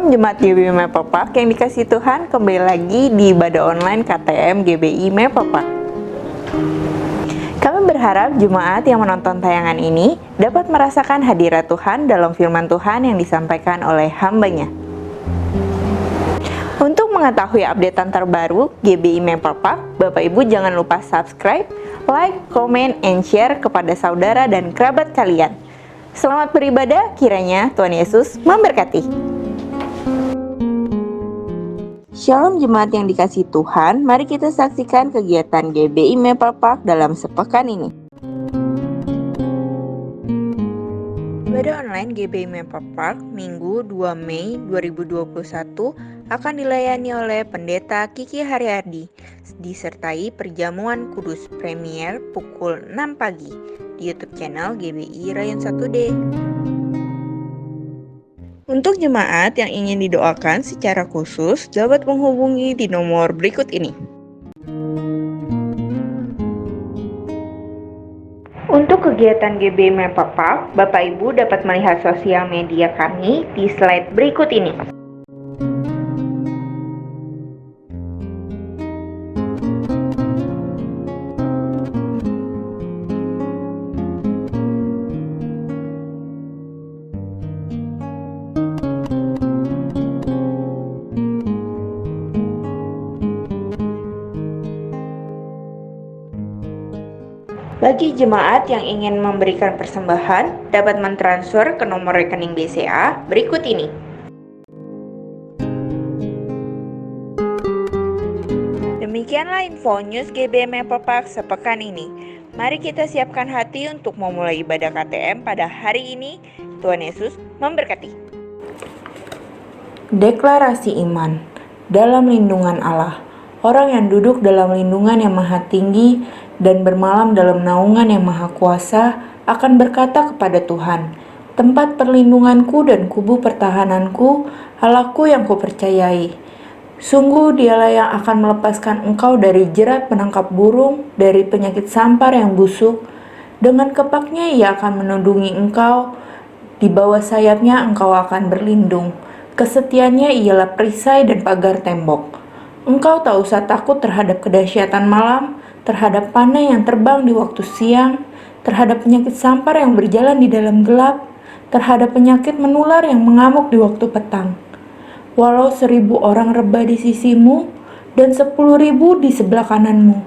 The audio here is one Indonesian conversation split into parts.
Shalom Jemaat GBI Mepapak yang dikasih Tuhan, kembali lagi di ibadah online KTM GBI Mepapak. Kami berharap jemaat yang menonton tayangan ini dapat merasakan hadirat Tuhan dalam firman Tuhan yang disampaikan oleh hamba-Nya. Untuk mengetahui updatean terbaru GBI Mepapak, Bapak Ibu jangan lupa subscribe, like, comment, and share kepada saudara dan kerabat kalian. Selamat beribadah, kiranya Tuhan Yesus memberkati. Shalom jemaat yang dikasih Tuhan, mari kita saksikan kegiatan GBI Mepapak dalam sepekan ini. Ibadah online GBI Mepapak Minggu 2 Mei 2021 akan dilayani oleh Pendeta Kiki Haryadi, disertai perjamuan kudus premier pukul 6 pagi di YouTube channel GBI Rayon 1D. Untuk jemaat yang ingin didoakan secara khusus, dapat menghubungi di nomor berikut ini. Untuk kegiatan GBI Mepapak, Bapak Ibu dapat melihat sosial media kami di slide berikut ini. Bagi jemaat yang ingin memberikan persembahan, dapat mentransfer ke nomor rekening BCA berikut ini. Demikianlah info news GBI Mepapak sepekan ini. Mari kita siapkan hati untuk memulai ibadah KTM pada hari ini. Tuhan Yesus memberkati. Deklarasi iman. Dalam lindungan Allah, orang yang duduk dalam lindungan yang maha tinggi dan bermalam dalam naungan yang maha kuasa akan berkata kepada Tuhan, tempat perlindunganku dan kubu pertahananku, Allahku yang kupercayai. Sungguh dialah yang akan melepaskan engkau dari jerat penangkap burung, dari penyakit sampar yang busuk. Dengan kepaknya ia akan menundungi engkau, di bawah sayapnya engkau akan berlindung. Kesetiaannya ialah perisai dan pagar tembok. Engkau tak usah takut terhadap kedahsyatan malam, terhadap panah yang terbang di waktu siang, terhadap penyakit sampar yang berjalan di dalam gelap, terhadap penyakit menular yang mengamuk di waktu petang. Walau 1000 orang rebah di sisimu dan 10.000 di sebelah kananmu,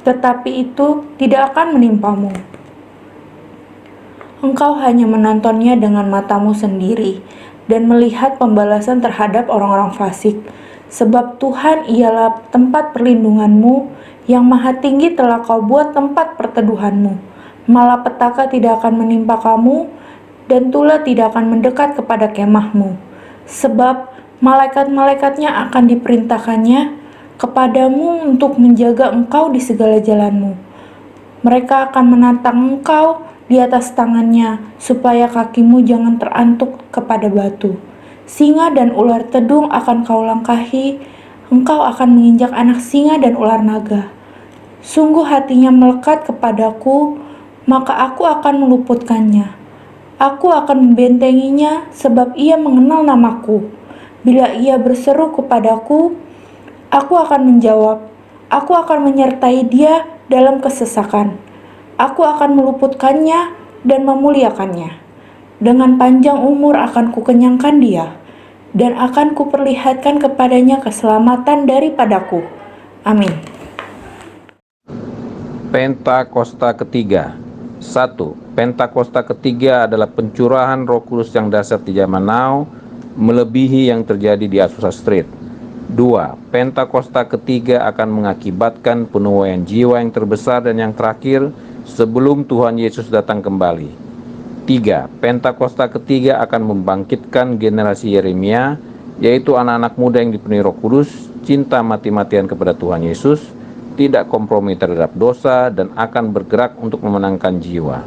tetapi itu tidak akan menimpamu. Engkau hanya menontonnya dengan matamu sendiri dan melihat pembalasan terhadap orang-orang fasik. Sebab Tuhan ialah tempat perlindunganmu, yang maha tinggi telah kau buat tempat perteduhanmu. Malapetaka tidak akan menimpa kamu, dan tulah tidak akan mendekat kepada kemahmu. Sebab malaikat-malaikatnya akan diperintahkannya kepadamu untuk menjaga engkau di segala jalanmu. Mereka akan menantang engkau di atas tangannya, supaya kakimu jangan terantuk kepada batu. Singa dan ular tedung akan kau langkahi, engkau akan menginjak anak singa dan ular naga. Sungguh hatinya melekat kepadaku, maka aku akan meluputkannya. Aku akan membentenginya, sebab ia mengenal namaku. Bila ia berseru kepadaku, aku akan menjawab. Aku akan menyertai dia dalam kesesakan. Aku akan meluputkannya dan memuliakannya. Dengan panjang umur akan kukenyangkan dia, dan akan kuperlihatkan kepadanya keselamatan daripadaku. Amin. Pentakosta ketiga. 1. Pentakosta ketiga adalah pencurahan Roh Kudus yang dahsyat di zaman now, melebihi yang terjadi di Azusa Street. 2. Pentakosta ketiga akan mengakibatkan penuaian jiwa yang terbesar dan yang terakhir sebelum Tuhan Yesus datang kembali. 3. Pentakosta ketiga akan membangkitkan generasi Yeremia, yaitu anak-anak muda yang dipenuhi Roh Kudus, cinta mati-matian kepada Tuhan Yesus, tidak kompromi terhadap dosa, dan akan bergerak untuk memenangkan jiwa.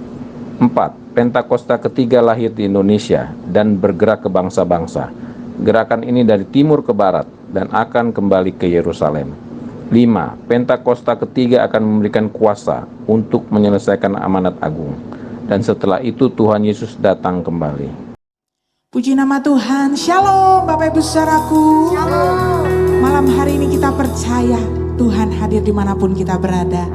4. Pentakosta ketiga lahir di Indonesia dan bergerak ke bangsa-bangsa. Gerakan ini dari timur ke barat dan akan kembali ke Yerusalem. 5. Pentakosta ketiga akan memberikan kuasa untuk menyelesaikan amanat agung. Dan setelah itu Tuhan Yesus datang kembali. Puji nama Tuhan. Shalom Bapak Ibu Saudaraku. Malam hari ini kita percaya Tuhan hadir dimanapun kita berada.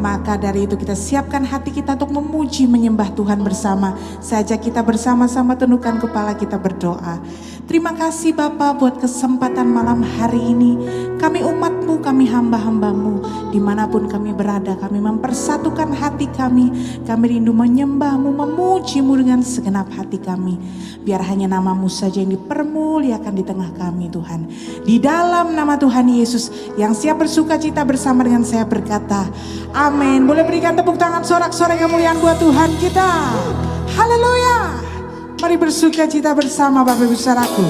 Maka dari itu kita siapkan hati kita untuk memuji menyembah Tuhan bersama. Saya ajak kita bersama-sama tundukkan kepala kita berdoa. Terima kasih Bapa buat kesempatan malam hari ini. Kami umat-Mu, kami hamba-hamba-Mu. Dimanapun kami berada, kami mempersatukan hati kami. Kami rindu menyembah-Mu, memuji-Mu dengan segenap hati kami. Biar hanya nama-Mu saja yang dipermuliakan di tengah kami Tuhan. Di dalam nama Tuhan Yesus yang siap bersuka cita bersama dengan saya berkata, amin. Boleh berikan tepuk tangan sorak-sorai kemuliaan buat Tuhan kita. Haleluya. Mari bersuka cita bersama Bapak Ibu Saudaraku.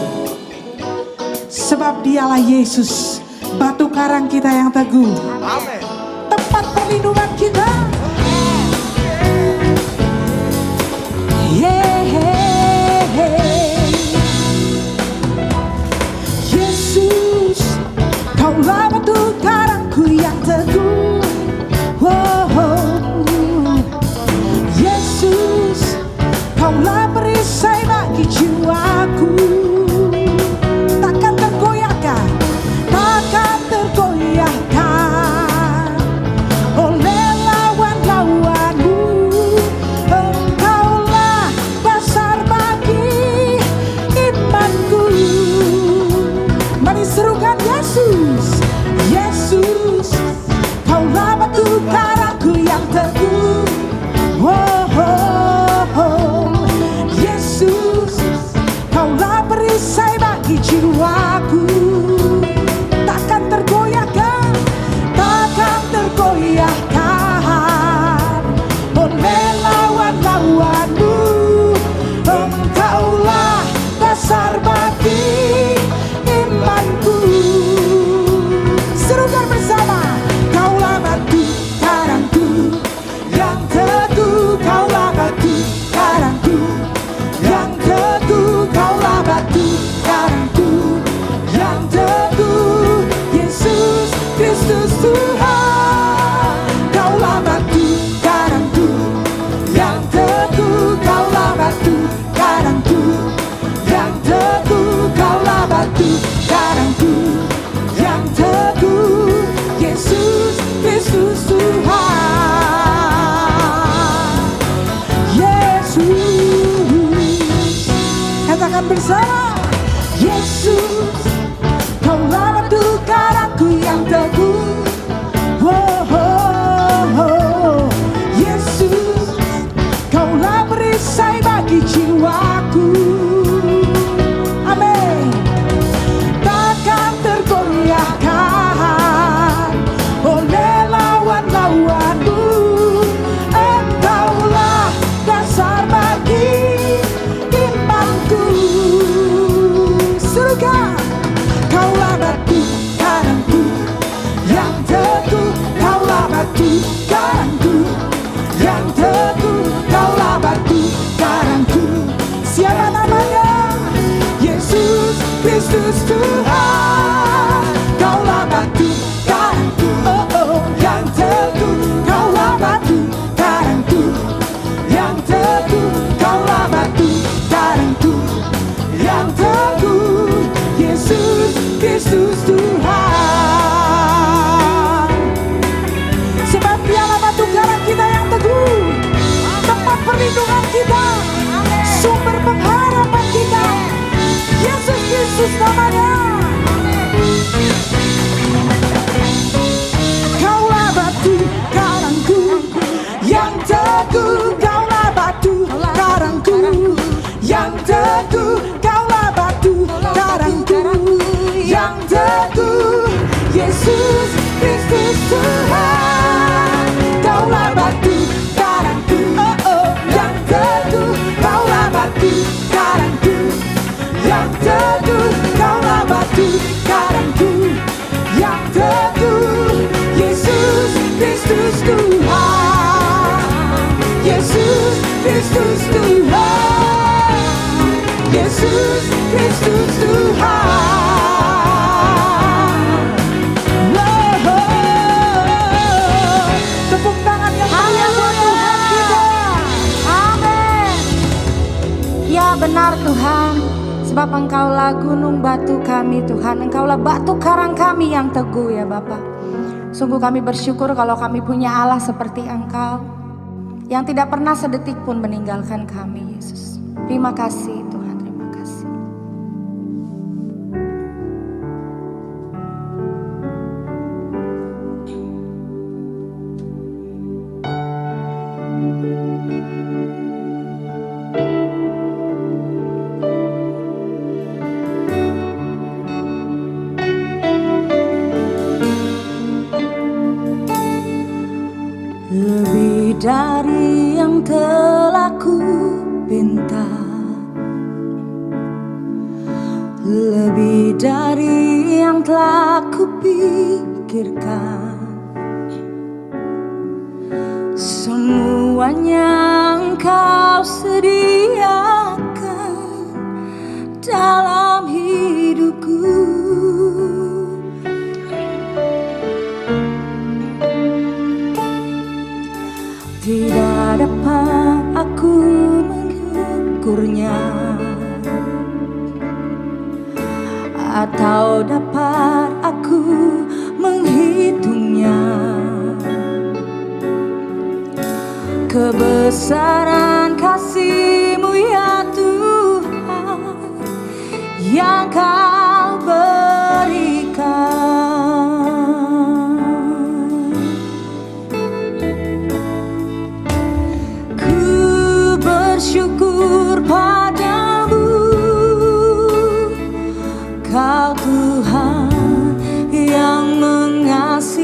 Sebab dialah Yesus, batu karang kita yang teguh. Amin. Tempat perlindungan kita. Yesus, Kaulah batu karangku yang teguh. Yesus, Kaulah perisai bagi jiwaku. Takkan tergoyahkan, takkan tergoyahkan oleh lawan-lawanmu. Engkaulah dasar bagi imanku. Mari serukan Yesus. Yesus, Kaulah batu karangku yang teguh. Yesus, Kaulah perisai bagi jiwaku. Takkan tergoyahkan, takkan tergoyahkan oleh lawan-lawanmu. Engkaulah dasar bagi imanku. Serukan bersama. Kaulah batu karangku yang teguh. Kaulah batu karangku yang teguh. Kaulah batu karangku yang teguh. Yesus Kristus Tuhan. Kaulah batu karangku yang teguh. Kaulah batu karangku yang teguh. Kaulah batu karangku yang teguh. Yesus Kristus Tuhan. Yesus, katakan bersama. Yesus, Kaulah batu karangku yang teguh. Yesus, Kaulah perisai bagi jiwaku. Amin. Takkan tergoyahkan oleh lawan-lawanmu. Engkaulah dasar bagi imanku. Serukan. Kaulah batu karangku yang teguh. Kaulah batu karangku yang teguh. Kaulah batu karangku. Siapa namanya? Yesus Kristus Tuhan. Kaulah batu karangku yang teguh. Kaulah batu karangku yang teguh. Kaulah batu karangku yang teguh. Yesus Kristus Tuhan. Sebab dialah batu karang kita yang teguh, tempat perlindungan kita, sumber pengharapan kita. Yesus Kristus namanya. Kaulah batu karangku yang teguh. Kaulah batu karangku yang teguh. Kaulah batu karangku yang teguh. Yesus Kristus Tuhan. Kaulah batu karangku yang teguh. Kaulah batu karangku yang teguh. Kaulah batu karangku yang teguh. Yesus Kristus Tuhan. Yesus Kristus Tuhan. Yesus Kristus Tuhan. Oh, oh, oh. sebab Engkaulah gunung batu kami Tuhan. Engkaulah batu karang kami yang teguh ya Bapa. Sungguh kami bersyukur kalau kami punya Allah seperti Engkau, yang tidak pernah sedetik pun meninggalkan kami Yesus. Terima kasih Tuhan, terima kasih. Lebih dari yang telah ku pinta, lebih dari yang telah ku pikirkan, semuanya Engkau sediakan dalam hidupku. Tidak dapat aku mengukurnya, atau dapat aku menghitungnya. Kebesaran kasih-Mu ya Tuhan, yang Kau berikan. Bersyukur padamu, Kau Tuhan yang mengasihiku.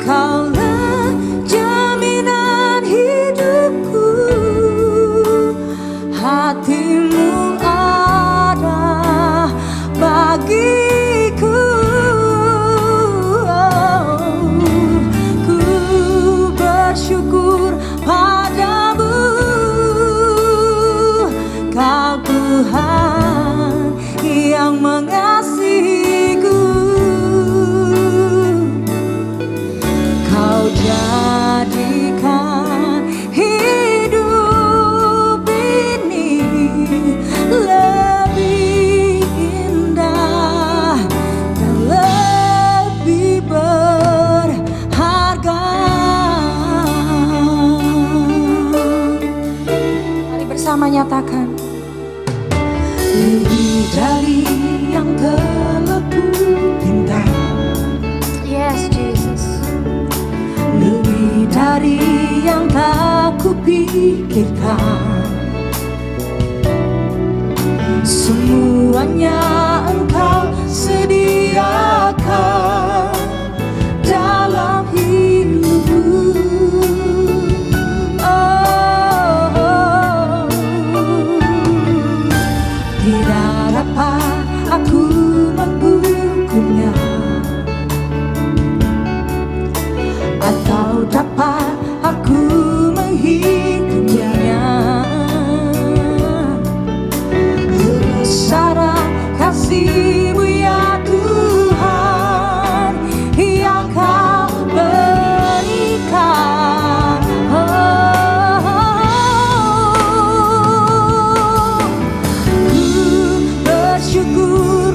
Kaulah jaminan hidupku, hati-Mu ada bagiku. Bersyukur padamu, Kau Tuhan yang mengasihiku. Kau jadikan hidup ini lebih indah dan lebih berharga. Bersama nyatakan, lebih dari yang telah ku pinta. Yes Jesus. Lebih dari yang tak ku pikirkan, semuanya Engkau sediakan dalam hidupku. Tidak dapat aku mengukurnya, atau dapat aku menghitungnya. Kebesaran kasih-Mu ya Tuhan, yang Kau berikan. Bersyukur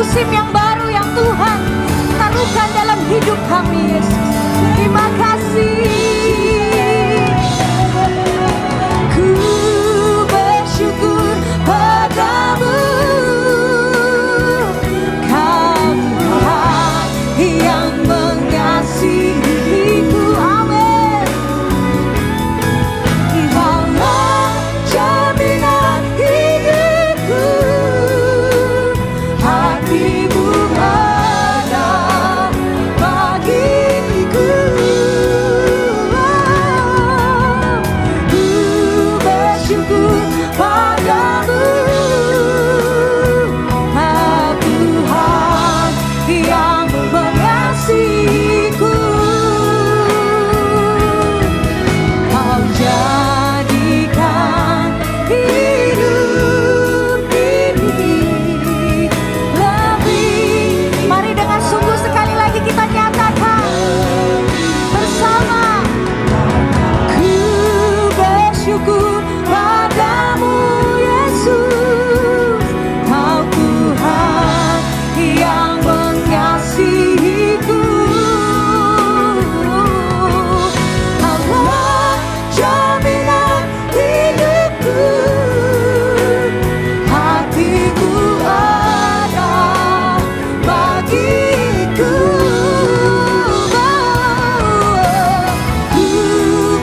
musim yang baru yang Tuhan taruhkan dalam hidup kami, Yesus. Terima kasih. Ku bersyukur padamu, Kau Tuhan yang mengasihiku. Amin. Kaulah jaminan hidupku, hatimu ada bagiku. Ku bersyukur padamu, Tuhan yang mengasihiku. Kau jadikan hidup ini lebih. Mari dengan sungguh sekali lagi kita nyatakan bersama. Ku bersyukur padamu, Yesus. Kau Tuhan yang mengasihiku. Kaulah jaminan hidupku, hatiku ada bagiku. Ku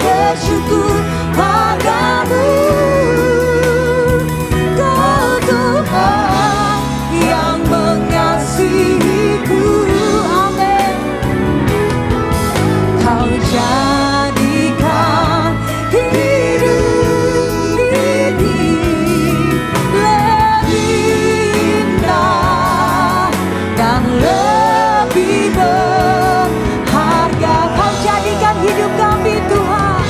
bersyukur padamu, Kau Tuhan yang mengasihiku. Amin. Kau jadikan hidup ini lebih indah dan lebih berharga. Kau jadikan hidup kami, Tuhan.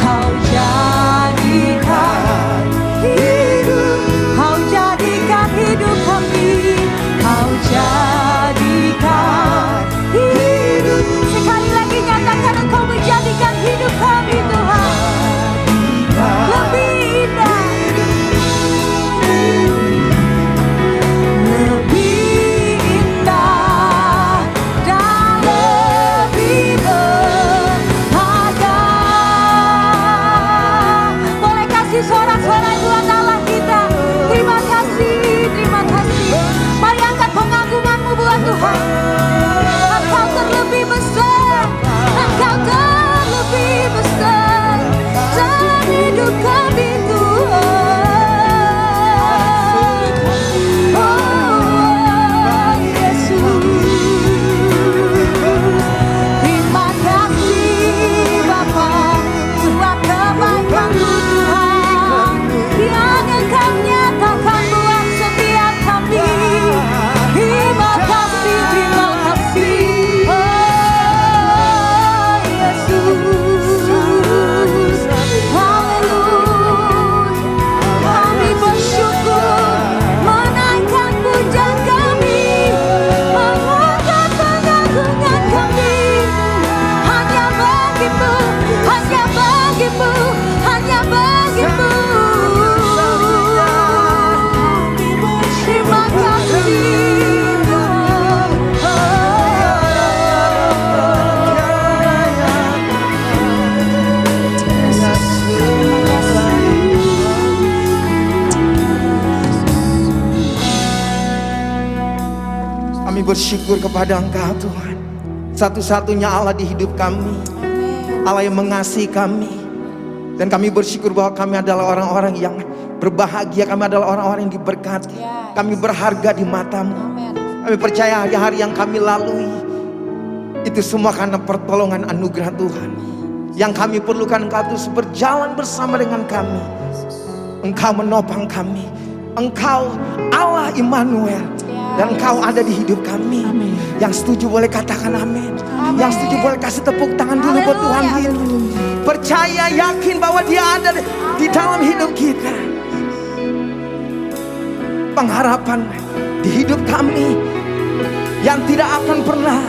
Kau jadikan hidup, Kau jadikan hidup kami. Kau jadikan hidup. Sekali lagi nyatakan, Engkau menjadikan hidup kami, Tuhan lebih indah, lebih indah dan lebih berharga. Boleh kasih sorak-sorai buat Allah kita. Terima kasih, terima kasih. Mari angkat pengagunganmu buat Tuhan. Engkau terlebih besar, Engkau terlebih besar dalam hidup kami, Tuhan. Oh, Yesus. Terima kasih Bapa buat kebaikan-Mu, Tuhan, yang Engkau nyatakan buat setiap kami. Terima kasih, terima kasih. Oh, Yesus. Haleluya. Kami bersyukur menaikkan pujian kami, mengangkat pengagungan kami. Hanya bagimu, hanya bagimu, hanya bagimu. Terima kasih, Tuhan. Kami bersyukur kepada Engkau, Tuhan. Satu-satunya Allah di hidup kami, Allah yang mengasihi kami. Dan kami bersyukur bahwa kami adalah orang-orang yang berbahagia. Kami adalah orang-orang yang diberkati. Kami berharga di mata-Mu. Kami percaya hari-hari yang kami lalui itu semua karena pertolongan anugerah Tuhan. Yang kami perlukan Engkau terus berjalan bersama dengan kami. Engkau menopang kami. Engkau Allah Immanuel. Dan Engkau ada di hidup kami. Yang setuju boleh katakan amin. Yang setuju boleh kasih tepuk tangan dulu buat Tuhan kita. Percaya, yakin bahwa Dia ada di dalam hidup kita. Pengharapan di hidup kami yang tidak akan pernah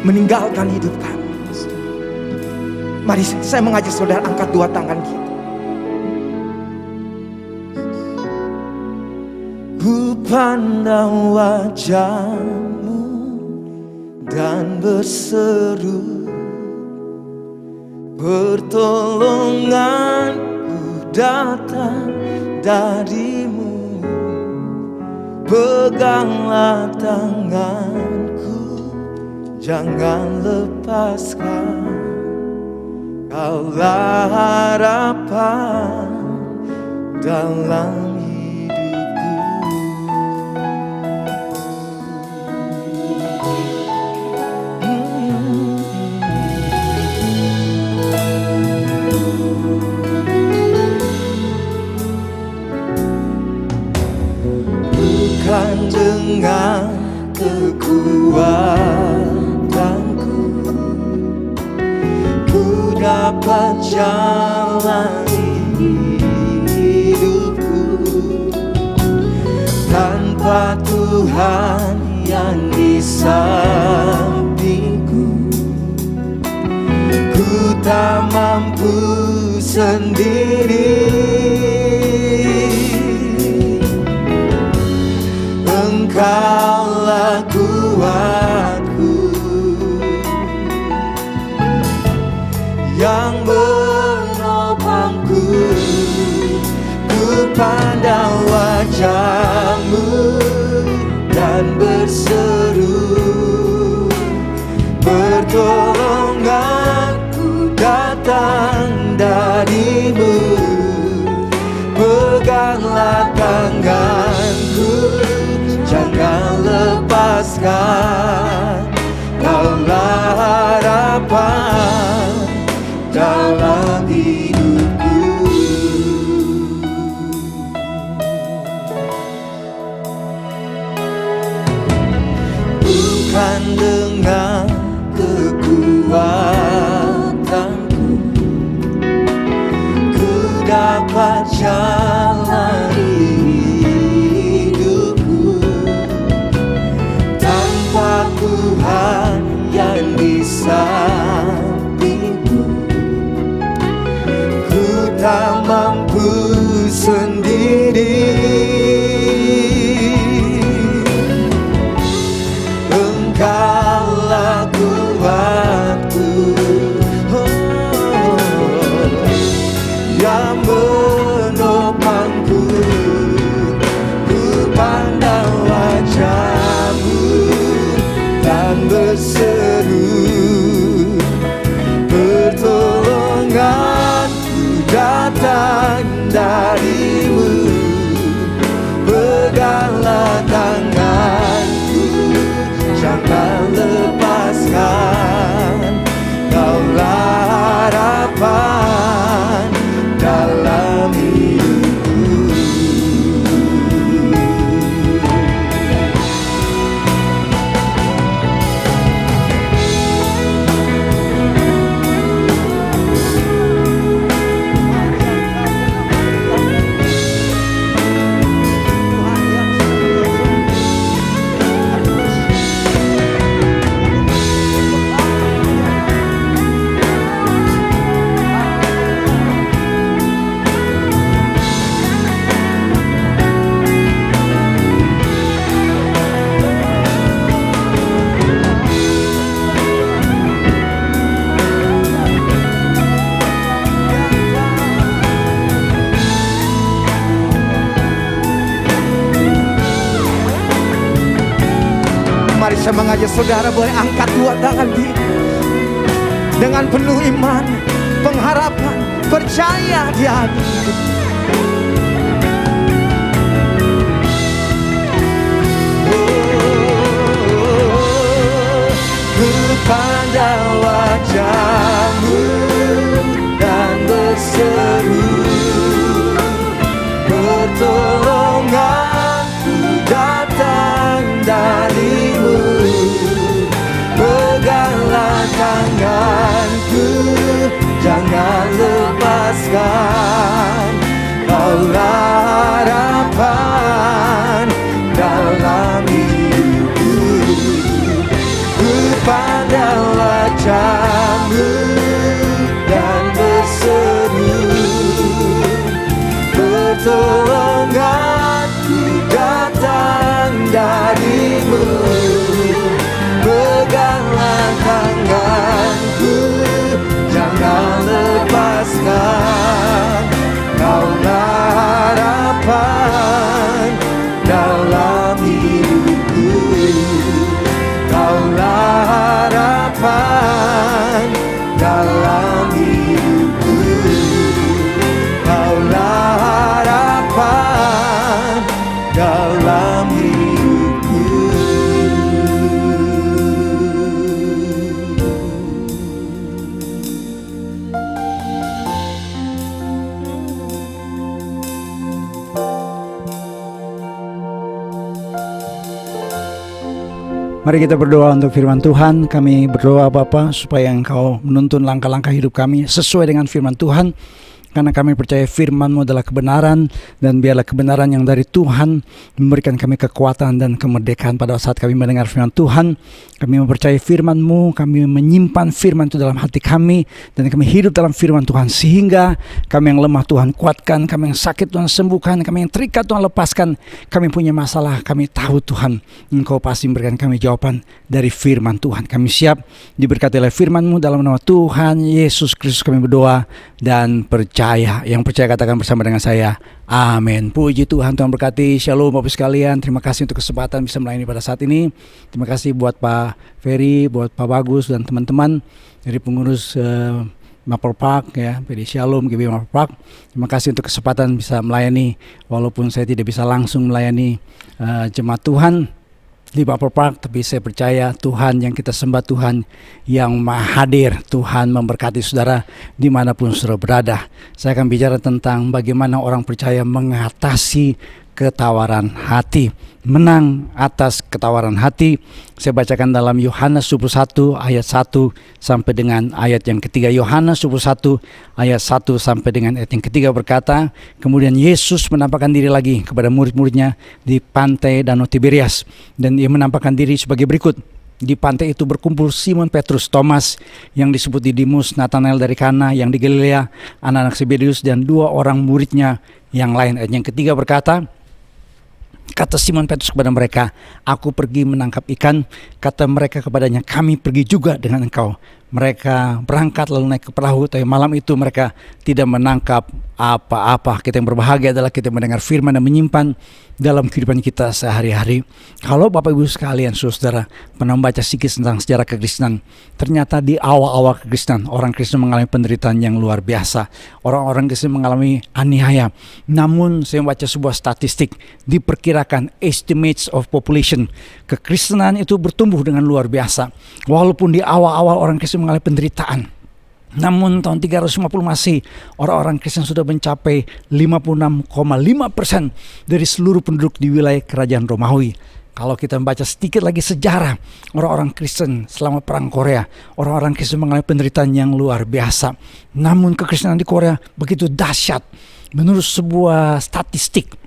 meninggalkan hidup kami. Mari saya mengajak saudara angkat dua tangan kita. Ku pandang wajah-Mu dan berseru, pertolonganku datang dari-Mu. Peganglah tanganku, jangan lepaskan. Kaulah harapan dalam bukan dengan kekuatanku ku dapat jalani hidupku, tanpa Tuhan yang di sampingku ku tak mampu sendiri. Engkaulah kuatku yang menopangku, ku pandang wajah-Mu dan berseru, pertolonganku datang dari-Mu. Peganglah tanganku, jangan lepaskan. Kaulah harapan dalam hidupku. Bukan dengan kekuatanku ku dapat jalani hidupku, tanpa Tuhan yang di sampingku ku tak mampu sendiri. Engkaulah kuatku, yang menopangku, ku pandang wajah-Mu dan berseru, pertolonganku datang dari-Mu. Peganglah tanganku, jangan lepaskan. Kaulah harapan dalam hidupku. Mari saya mengajak saudara boleh angkat dua tangan dengan penuh iman, pengharapan, percaya Dia hidup. Ku pandang wajah-Mu dan berseru, pertolonganku datang dari-Mu. Peganglah tanganku, jangan lepaskan. Kaulah harapan dalam hidupku. Ku pandang wajah-Mu dan berseru, pertolonganku datang Peganglah tanganku, jangan lepaskan. Kaulah harapan dalam hidupku. Kaulah harapan dalam hidupku. Kaulah harapan dalam hidupku. Mari kita berdoa untuk firman Tuhan. Kami berdoa Bapa supaya Engkau menuntun langkah-langkah hidup kami sesuai dengan firman Tuhan. Karena kami percaya firman-Mu adalah kebenaran, dan biarlah kebenaran yang dari Tuhan memberikan kami kekuatan dan kemerdekaan pada saat kami mendengar firman Tuhan. Kami mempercayai firman-Mu, kami menyimpan firman itu dalam hati kami, dan kami hidup dalam firman Tuhan, sehingga kami yang lemah Tuhan kuatkan, kami yang sakit Tuhan sembuhkan, kami yang terikat Tuhan lepaskan. Kami punya masalah, kami tahu Tuhan Engkau pasti memberikan kami jawaban dari firman Tuhan. Kami siap diberkati oleh firman-Mu, dalam nama Tuhan Yesus Kristus kami berdoa dan percaya. Yang percaya katakan bersama dengan saya, amin. Puji Tuhan, Tuhan berkati. Shalom Bapak sekalian, terima kasih untuk kesempatan bisa melayani pada saat ini. Terima kasih buat Pak Ferry, buat Pak Bagus dan teman-teman dari pengurus Maple Park ya, PD Shalom GB Maple Park. Terima kasih untuk kesempatan bisa melayani, walaupun saya tidak bisa langsung melayani jemaat Tuhan di Maple Park, tapi saya percaya Tuhan yang kita sembah, Tuhan yang maha hadir, Tuhan memberkati saudara dimanapun saudara berada. Saya akan bicara tentang bagaimana orang percaya mengatasi ketawaran hati, menang atas ketawaran hati. Saya bacakan dalam Yohanes 21 ayat 1 sampai dengan ayat yang ketiga. Yohanes 21 ayat 1 sampai dengan ayat yang ketiga berkata, kemudian Yesus menampakkan diri lagi kepada murid-muridnya di pantai Danau Tiberias, dan ia menampakkan diri sebagai berikut. Di pantai itu berkumpul Simon Petrus, Thomas yang disebut Didimus, Nathanael dari Kana yang di Galilea, anak-anak Zebedius, dan dua orang muridnya yang lain. Ayat yang ketiga berkata, kata Simon Petrus kepada mereka, aku pergi menangkap ikan. Kata mereka kepadanya, kami pergi juga dengan engkau. Mereka berangkat lalu naik ke perahu, tapi malam itu mereka tidak menangkap apa-apa. Kita yang berbahagia adalah kita mendengar firman dan menyimpan dalam kehidupan kita sehari-hari. Kalau Bapak Ibu sekalian, saudara pernah membaca sedikit tentang sejarah kekristenan, ternyata di awal-awal kekristenan orang Kristen mengalami penderitaan yang luar biasa. Orang-orang Kristen mengalami aniaya. Namun saya membaca sebuah statistik, diperkirakan estimates of population, kekristenan itu bertumbuh dengan luar biasa. Walaupun di awal-awal orang Kristen mengalami penderitaan, namun tahun 350 Masehi orang-orang Kristen sudah mencapai 56,5% dari seluruh penduduk di wilayah kerajaan Romawi. Kalau kita membaca sedikit lagi sejarah orang-orang Kristen selama perang Korea, orang-orang Kristen mengalami penderitaan yang luar biasa. Namun kekristenan di Korea begitu dahsyat. Menurut sebuah statistik,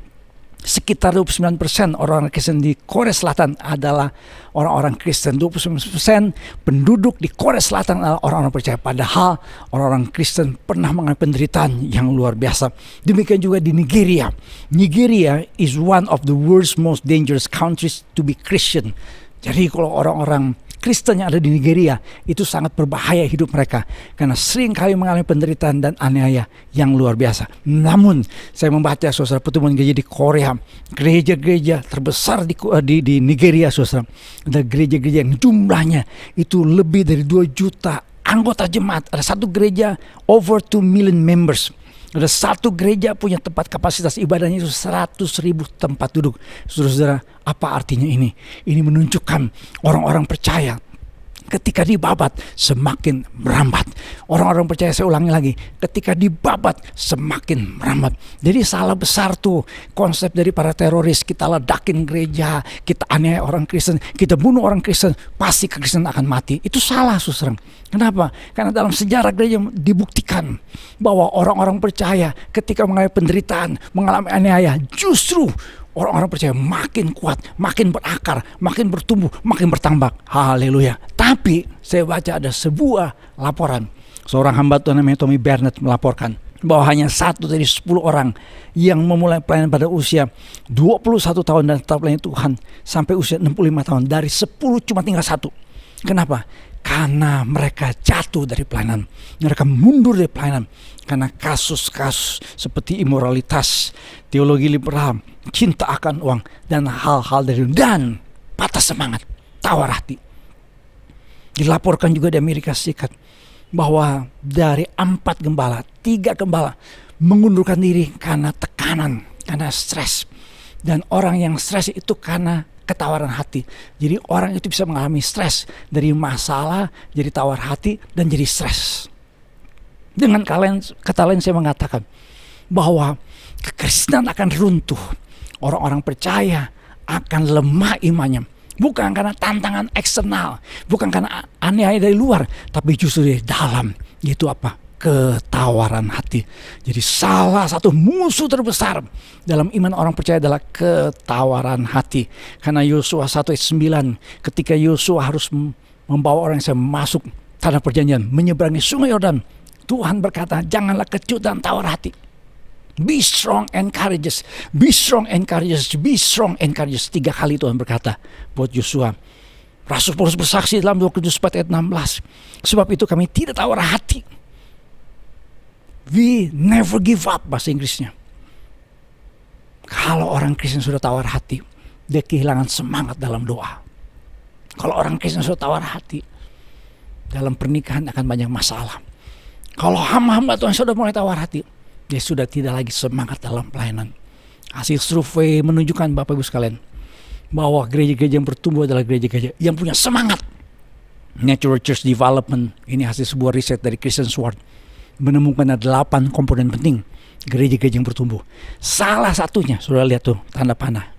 sekitar 29% orang-orang Kristen di Korea Selatan adalah orang-orang Kristen. 29% penduduk di Korea Selatan adalah orang-orang percaya. Padahal orang-orang Kristen pernah mengalami penderitaan yang luar biasa. Demikian juga di Nigeria. Nigeria is one of the world's most dangerous countries to be Christian. Jadi kalau orang-orang Kristen yang ada di Nigeria itu sangat berbahaya hidup mereka, karena sering kali mengalami penderitaan dan aniaya yang luar biasa. Namun saya membaca saudara pertemuan gereja di Korea, gereja-gereja terbesar di Nigeria saudara, ada gereja-gereja yang jumlahnya itu lebih dari 2 juta anggota jemaat. Ada satu gereja over 2 million members. Ada satu gereja punya tempat kapasitas ibadahnya itu 100.000 tempat duduk. Saudara-saudara, apa artinya ini? Ini menunjukkan orang-orang percaya ketika dibabat semakin merambat. Orang-orang percaya, saya ulangi lagi, ketika dibabat semakin merambat. Jadi salah besar tuh konsep dari para teroris, kita ledakin gereja, kita aniaya orang Kristen, kita bunuh orang Kristen, pasti kekristenan akan mati. Itu salah saudara. Kenapa? Karena dalam sejarah gereja dibuktikan bahwa orang-orang percaya ketika mengalami penderitaan, mengalami aniaya, justru orang-orang percaya makin kuat, makin berakar, makin bertumbuh, makin bertambah. Haleluya. Tapi saya baca ada sebuah laporan. Seorang hamba Tuhan namanya Tommy Bernard melaporkan bahwa hanya 1 dari 10 orang yang memulai pelayanan pada usia 21 tahun dan tetap melayani Tuhan sampai usia 65 tahun. Dari 10 cuma tinggal 1. Kenapa? Karena mereka jatuh dari pelayanan. Mereka mundur dari pelayanan karena kasus-kasus seperti imoralitas, teologi liberal, cinta akan uang, dan hal-hal dari dan patah semangat, tawar hati. Dilaporkan juga di Amerika Serikat bahwa dari 4 gembala, 3 gembala mengundurkan diri karena tekanan, karena stres. Dan orang yang stres itu karena ketawaran hati. Jadi orang itu bisa mengalami stres dari masalah, jadi tawar hati, dan jadi stres. Dengan kata lain saya mengatakan bahwa kekristenan akan runtuh. Orang-orang percaya akan lemah imannya. Bukan karena tantangan eksternal, bukan karena aniaya dari luar, tapi justru dari dalam. Yaitu apa? Ketawaran hati. Jadi salah satu musuh terbesar dalam iman orang percaya adalah ketawaran hati. Karena Yosua 1 ayat 9, ketika Yosua harus membawa orang Israel masuk tanah perjanjian, menyeberangi sungai Yordan, Tuhan berkata, janganlah kecut dan tawar hati. Be strong and courageous. Be strong and courageous. Be strong and courageous. 3 kali Tuhan berkata buat Yosua. Rasul Paulus bersaksi dalam 2 Korintus 4 ayat 16. Sebab itu kami tidak tawar hati. We never give up, bahasa Inggrisnya. Kalau orang Kristen sudah tawar hati, dia kehilangan semangat dalam doa. Kalau orang Kristen sudah tawar hati, dalam pernikahan akan banyak masalah. Kalau hamba-hamba Tuhan sudah mulai tawar hati, dia sudah tidak lagi semangat dalam pelayanan. Hasil survei menunjukkan Bapak Ibu sekalian bahwa gereja-gereja yang bertumbuh adalah gereja-gereja yang punya semangat. Natural Church Development, ini hasil sebuah riset dari Christian Sword, menemukan ada 8 komponen penting gereja-gereja yang bertumbuh. Salah satunya, sudah lihat tuh tanda panah,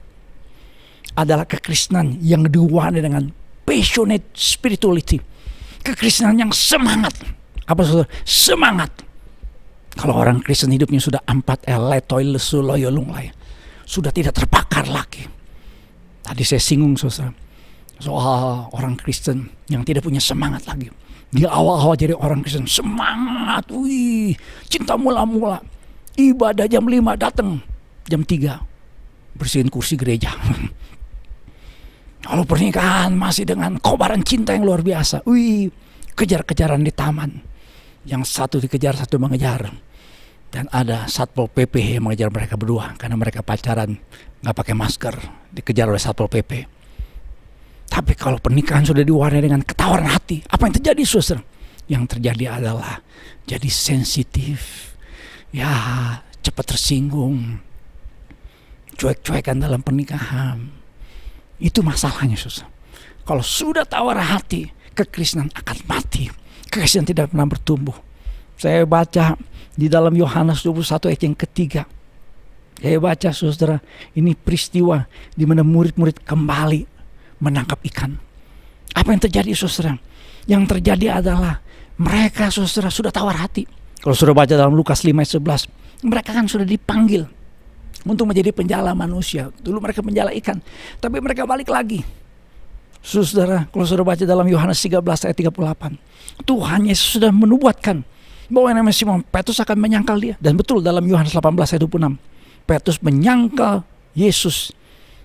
adalah kekristenan yang diwarnai dengan passionate spirituality. Kekristenan yang semangat. Apa saudara? Semangat. Kalau orang Kristen hidupnya sudah 4L, letoi, lesu, loyo, lunglai, sudah tidak terbakar lagi. Tadi saya singgung saudara, soal orang Kristen yang tidak punya semangat lagi. Di awal-awal jadi orang Kristen semangat, cinta mula-mula, ibadah jam 5 datang, jam 3 bersihin kursi gereja. Kalau pernikahan masih dengan kobaran cinta yang luar biasa, kejar-kejaran di taman. Yang satu dikejar, satu mengejar. Dan ada Satpol PP yang mengejar mereka berdua karena mereka pacaran, gak pakai masker, dikejar oleh Satpol PP. Tapi kalau pernikahan sudah diwarnai dengan ketawaran hati, apa yang terjadi saudara? Yang terjadi adalah jadi sensitif, cepat tersinggung, cuek-cuekan dalam pernikahan. Itu masalahnya saudara. Kalau sudah tawar hati, kekristenan akan mati. Kekristenan tidak pernah bertumbuh. Saya baca di dalam Yohanes 21 ayat yang ketiga. Saya baca saudara, ini peristiwa di mana murid-murid kembali menangkap ikan. Apa yang terjadi saudara? Yang terjadi adalah mereka saudara sudah tawar hati. Kalau sudah baca dalam Lukas 5 ayat 11, mereka kan sudah dipanggil untuk menjadi penjala manusia. Dulu mereka penjala ikan, tapi mereka balik lagi. Saudara, kalau sudah baca dalam Yohanes 13 ayat 38, Tuhan Yesus sudah menubuatkan bahwa yang namanya Simon Petrus akan menyangkal dia. Dan betul dalam Yohanes 18 ayat 26, Petrus menyangkal Yesus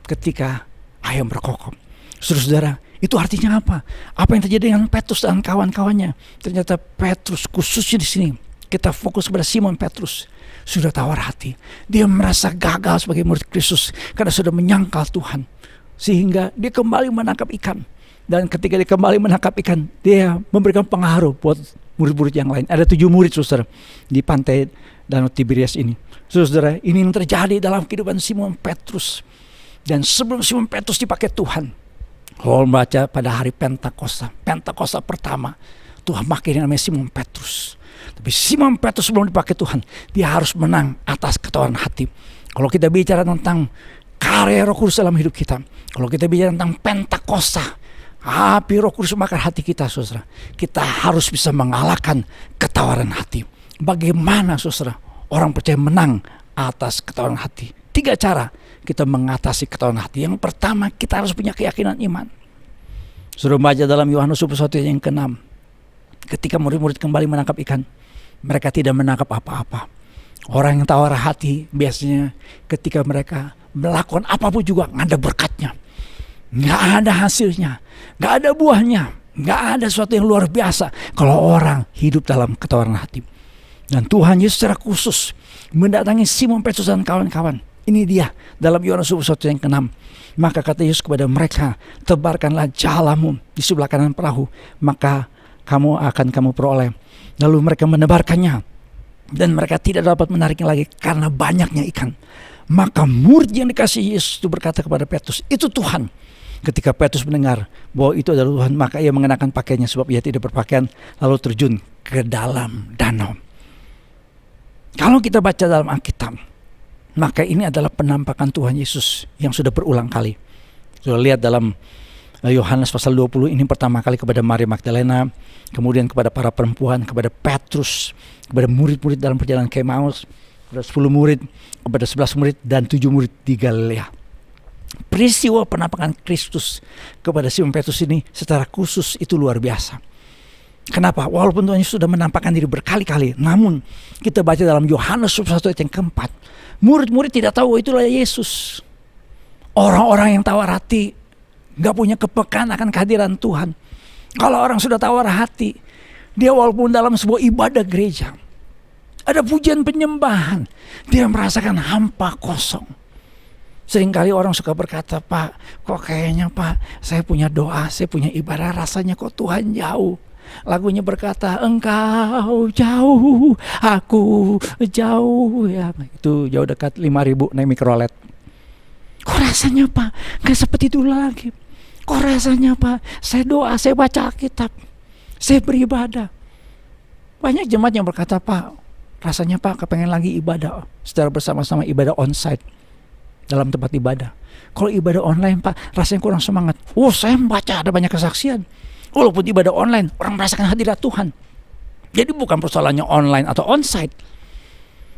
ketika ayam berkokok. Saudara, itu artinya apa? Apa yang terjadi dengan Petrus dan kawan-kawannya? Ternyata Petrus, khususnya di sini kita fokus pada Simon Petrus, sudah tawar hati. Dia merasa gagal sebagai murid Kristus karena sudah menyangkal Tuhan. Sehingga dia kembali menangkap ikan. Dan ketika dia kembali menangkap ikan, dia memberikan pengaruh buat murid-murid yang lain. Ada 7 murid saudara di pantai Danau Tiberias ini. Saudara, ini yang terjadi dalam kehidupan Simon Petrus. Dan sebelum Simon Petrus dipakai Tuhan, kalau membaca pada hari Pentakosta pertama, Tuhan pakai yang namanya Simon Petrus. Tapi Simon Petrus sebelum dipakai Tuhan, dia harus menang atas ketawaran hati. Kalau kita bicara tentang karya Roh Kudus dalam hidup kita, kalau kita bicara tentang Pentakosta, api Roh Kudus membakar hati kita, saudara, kita harus bisa mengalahkan ketawaran hati. Bagaimana saudara orang percaya menang atas ketawaran hati? 3 cara kita mengatasi ketawaran hati. Yang pertama, kita harus punya keyakinan iman. Sudah baca dalam Yohanes 21 yang ke-6, ketika murid-murid kembali menangkap ikan, mereka tidak menangkap apa-apa. Orang yang tawar hati biasanya ketika mereka melakukan apapun juga nggak ada berkatnya, nggak ada hasilnya, nggak ada buahnya, nggak ada sesuatu yang luar biasa kalau orang hidup dalam ketawaran hati. Dan Tuhan Yesus secara khusus mendatangi Simon Petrus dan kawan-kawan. Ini dia dalam Yohanes 21 yang ke-6. Maka kata Yesus kepada mereka, tebarkanlah jalamu di sebelah kanan perahu, maka kamu peroleh. Lalu mereka menebarkannya, dan mereka tidak dapat menariknya lagi karena banyaknya ikan. Maka murid yang dikasihi Yesus itu berkata kepada Petrus, itu Tuhan. Ketika Petrus mendengar bahwa itu adalah Tuhan, maka ia mengenakan pakaiannya sebab ia tidak berpakaian, lalu terjun ke dalam danau. Kalau kita baca dalam Alkitab, maka ini adalah penampakan Tuhan Yesus yang sudah berulang kali. Sudah lihat dalam Yohanes pasal 20, ini pertama kali kepada Maria Magdalena, kemudian kepada para perempuan, kepada Petrus, kepada murid-murid dalam perjalanan ke Emmaus, kepada 10 murid, kepada 11 murid, dan 7 murid di Galilea. Peristiwa penampakan Kristus kepada Simon Petrus ini secara khusus itu luar biasa. Kenapa? Walaupun Tuhan Yesus sudah menampakkan diri berkali-kali, namun kita baca dalam Yohanes 1 ayat yang keempat, murid-murid tidak tahu itulah Yesus. Orang-orang yang tawar hati gak punya kepekaan akan kehadiran Tuhan. Kalau orang sudah tawar hati, dia walaupun dalam sebuah ibadah gereja, ada pujian penyembahan, dia merasakan hampa kosong. Seringkali orang suka berkata, Pak, kok kayaknya Pak, saya punya doa, saya punya ibadah, rasanya kok Tuhan jauh. Lagunya berkata, engkau jauh, aku jauh, ya itu jauh dekat 5.000 naik mikrolet. Kok rasanya Pak gak seperti itu lagi? Kok rasanya Pak saya doa, saya baca Alkitab, saya beribadah. Banyak jemaat yang berkata, Pak rasanya Pak kepengen lagi ibadah secara bersama-sama, ibadah onsite dalam tempat ibadah. Kalau ibadah online Pak rasanya kurang semangat. Saya membaca ada banyak kesaksian. Walaupun ibadah online, orang merasakan hadirat Tuhan. Jadi bukan persoalannya online atau onsite,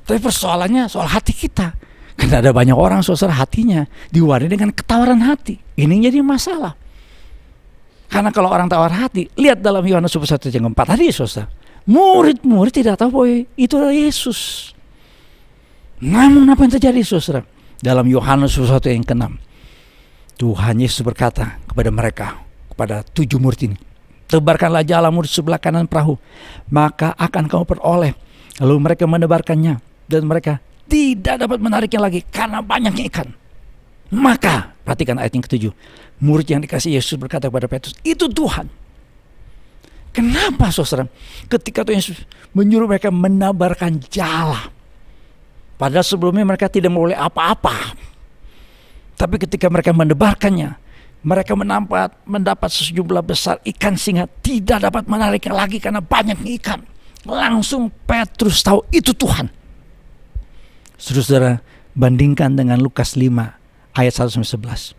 tapi persoalannya soal hati kita. Karena ada banyak orang saudara hatinya diwarnai dengan ketawaran hati. Ini jadi masalah. Karena kalau orang tawar hati, lihat dalam Yohanes 1 yang 4 tadi saudara, murid-murid tidak tahu bahwa itu adalah Yesus. Namun apa yang terjadi saudara? Dalam Yohanes 1 yang ke-6, Tuhan Yesus berkata kepada mereka, kepada 7 murid ini, tebarkanlah jalamu di sebelah kanan perahu, maka akan kamu peroleh. Lalu mereka menebarkannya, dan mereka tidak dapat menariknya lagi karena banyaknya ikan. Maka, perhatikan ayat yang ke-7, murid yang dikasih Yesus berkata kepada Petrus, itu Tuhan. Kenapa saudara? Ketika Tuhan Yesus menyuruh mereka menebarkan jala, padahal sebelumnya mereka tidak memperoleh apa-apa, tapi ketika mereka menebarkannya, mereka mendapat sejumlah besar ikan sehingga tidak dapat menariknya lagi karena banyaknya ikan. Langsung Petrus tahu itu Tuhan. Saudara, bandingkan dengan Lukas 5 ayat 1-11.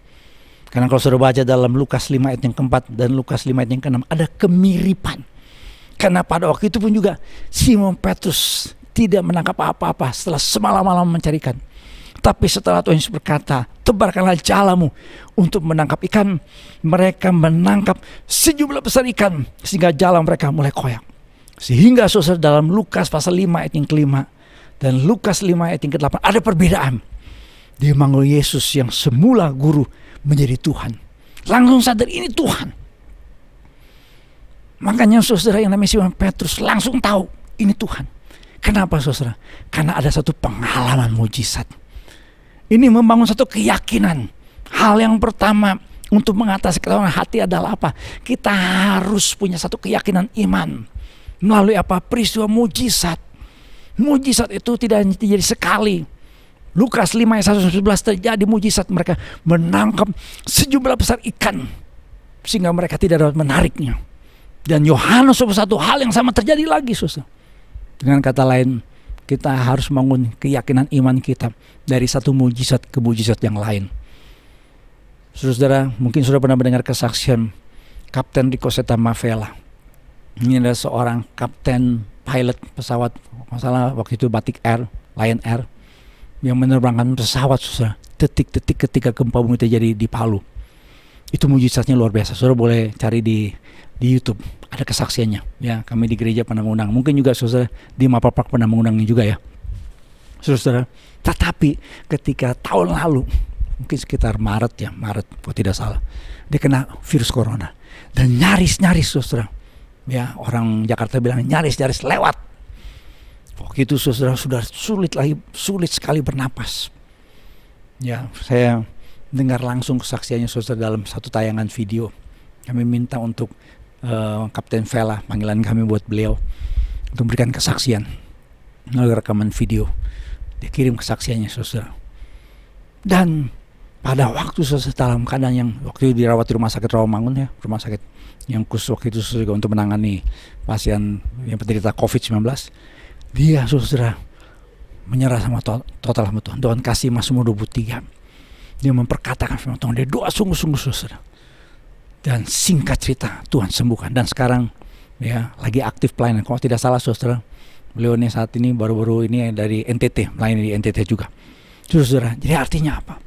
Karena kalau saudara baca dalam Lukas 5 ayat yang keempat dan Lukas 5 ayat yang ke-6 ada kemiripan. Karena pada waktu itu pun juga Simon Petrus tidak menangkap apa-apa setelah semalam-malam mencari ikan. Tapi setelah Tuhan Yesus berkata, tebarkanlah jalamu untuk menangkap ikan, mereka menangkap sejumlah besar ikan sehingga jala mereka mulai koyak. Sehingga saudara dalam Lukas pasal 5 ayat yang ke-5 dan Lukas 5 ayat yang ke-8 ada perbedaan. Dia manggil Yesus yang semula guru menjadi Tuhan. Langsung sadar ini Tuhan. Makanya saudara yang namanya Simon Petrus langsung tahu ini Tuhan. Kenapa saudara? Karena ada satu pengalaman mujizat. Ini membangun satu keyakinan. Hal yang pertama untuk mengatasi ketawaran hati adalah apa? Kita harus punya satu keyakinan iman. Melalui apa? Peristiwa mujizat. Mujizat itu tidak hanya terjadi sekali. Lukas 5 ayat 1-11 terjadi mujizat, mereka menangkap sejumlah besar ikan sehingga mereka tidak dapat menariknya. Dan Yohanes 21 hal yang sama terjadi lagi saudara. Dengan kata lain, kita harus membangun keyakinan iman kita dari satu mujizat ke mujizat yang lain. Saudara, mungkin sudah pernah mendengar kesaksian Kapten Rico Setamavela. Ini adalah seorang kapten pilot pesawat, masalah waktu itu Batik Air, Lion Air, yang menerbangkan pesawat saudara, detik-detik ketika gempa bumi terjadi di Palu. Itu mujizatnya luar biasa. Saudara boleh cari di YouTube, ada kesaksiannya. Ya, kami di gereja pernah mengundang. Mungkin juga saudara di Mapel Park pernah mengundangnya juga ya. Saudara, tetapi ketika tahun lalu, mungkin sekitar Maret kalau tidak salah, dia kena virus corona. Dan nyaris saudara, ya orang Jakarta bilang nyaris lewat. Waktu itu saudara sudah sulit sekali bernapas. Ya, saya dengar langsung kesaksiannya saudara dalam satu tayangan video. Kami minta untuk Kapten Vela, panggilan kami buat beliau, untuk memberikan kesaksian melalui rekaman video. Dia kirim kesaksiannya saudara. Dan pada waktu saudara dalam keadaan yang waktu itu dirawat di rumah sakit Rawamangun, ya, rumah sakit yang khusus waktu itu saudara untuk menangani pasien yang penderita COVID-19, dia saudara menyerah sama total sama Tuhan. Tuhan kasih Mazmur 23. Dia memperkatakan firman Tuhan, dia doa sungguh-sungguh saudara. Dan singkat cerita Tuhan sembuhkan. Dan sekarang ya lagi aktif pelayanan. Kalau tidak salah saudara, beliau ini saat ini baru-baru ini dari NTT, melayani di NTT juga. Saudara, jadi artinya apa?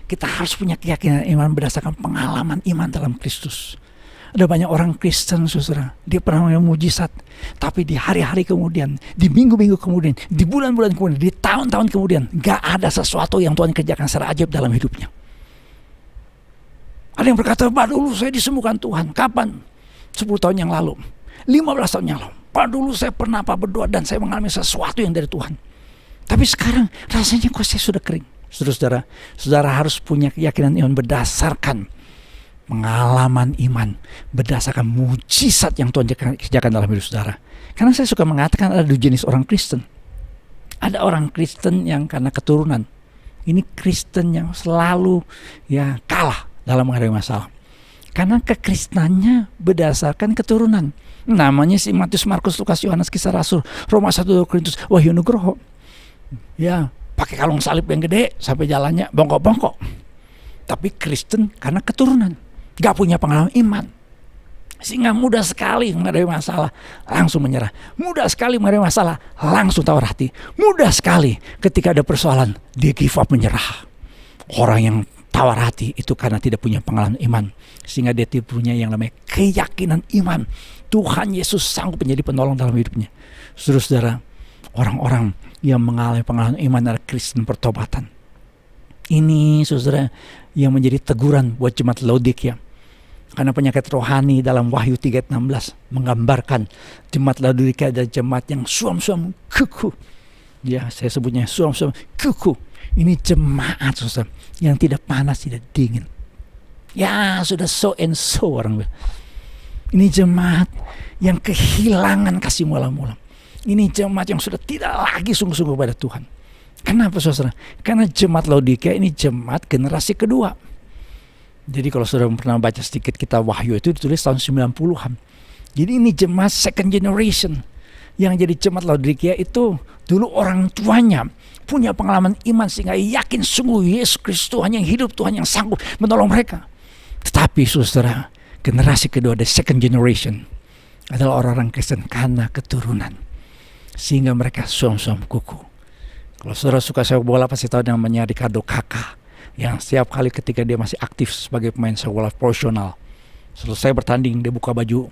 Kita harus punya keyakinan iman berdasarkan pengalaman iman dalam Kristus. Ada banyak orang Kristen saudara, dia pernah melihat mujizat, tapi di hari-hari kemudian, di minggu-minggu kemudian, di bulan-bulan kemudian, di tahun-tahun kemudian, gak ada sesuatu yang Tuhan kerjakan secara ajaib dalam hidupnya. Ada yang berkata, dulu saya disembuhkan Tuhan. Kapan? 10 tahun yang lalu, 15 tahun yang lalu. Dulu saya pernah berdoa dan saya mengalami sesuatu yang dari Tuhan. Tapi sekarang rasanya kok saya sudah kering. Saudara harus punya keyakinan iman berdasarkan pengalaman iman, berdasarkan mujizat yang Tuhan kerjakan dalam hidup saudara. Karena saya suka mengatakan ada dua jenis orang Kristen. Ada orang Kristen yang karena keturunan. Ini Kristen yang selalu ya kalah dalam menghadapi masalah. Karena kekristenannya berdasarkan keturunan. Namanya si Matius, Markus, Lukas, Yohanes, Kisah Rasul, Roma 1, 2 Korintus, Wahyu, Nugroho. Ya, pakai kalung salib yang gede sampai jalannya bongkok-bongkok. Tapi Kristen karena keturunan, gak punya pengalaman iman, sehingga mudah sekali menghadapi masalah langsung menyerah, mudah sekali menghadapi masalah langsung tawar hati, mudah sekali ketika ada persoalan dia give up, menyerah. Orang yang tawar hati itu karena tidak punya pengalaman iman, sehingga dia tidak punya yang namanya keyakinan iman Tuhan Yesus sanggup menjadi penolong dalam hidupnya. Saudara-saudara, orang-orang yang mengalami pengalaman iman adalah Kristen pertobatan. Ini saudara yang menjadi teguran buat jemaat Laodikia. Karena penyakit rohani dalam Wahyu 3:16 menggambarkan jemaat Laodikia adalah jemaat yang suam-suam kuku. Ya, saya sebutnya suam-suam kuku. Ini jemaat saudara yang tidak panas, tidak dingin. Ya, sudah so and so orang. Ini jemaat yang kehilangan kasih mula-mula. Ini jemaat yang sudah tidak lagi sungguh-sungguh pada Tuhan. Kenapa saudara? Karena jemaat Laodikia ini jemaat generasi kedua. Jadi kalau saudara pernah baca sedikit kitab Wahyu itu ditulis tahun 90-an. Jadi ini jemaat second generation. Yang jadi jemaat Laodikia itu dulu orang tuanya punya pengalaman iman sehingga yakin sungguh Yesus Kristus Tuhan yang hidup, Tuhan yang sanggup menolong mereka. Tetapi saudara, generasi kedua, the second generation, adalah orang-orang Kristen karena keturunan, sehingga mereka suam-suam kuku. Kalau saudara suka sepak bola pasti tahu namanya Ricardo Kakak, yang setiap kali ketika dia masih aktif sebagai pemain sepak bola profesional, selesai bertanding dia buka baju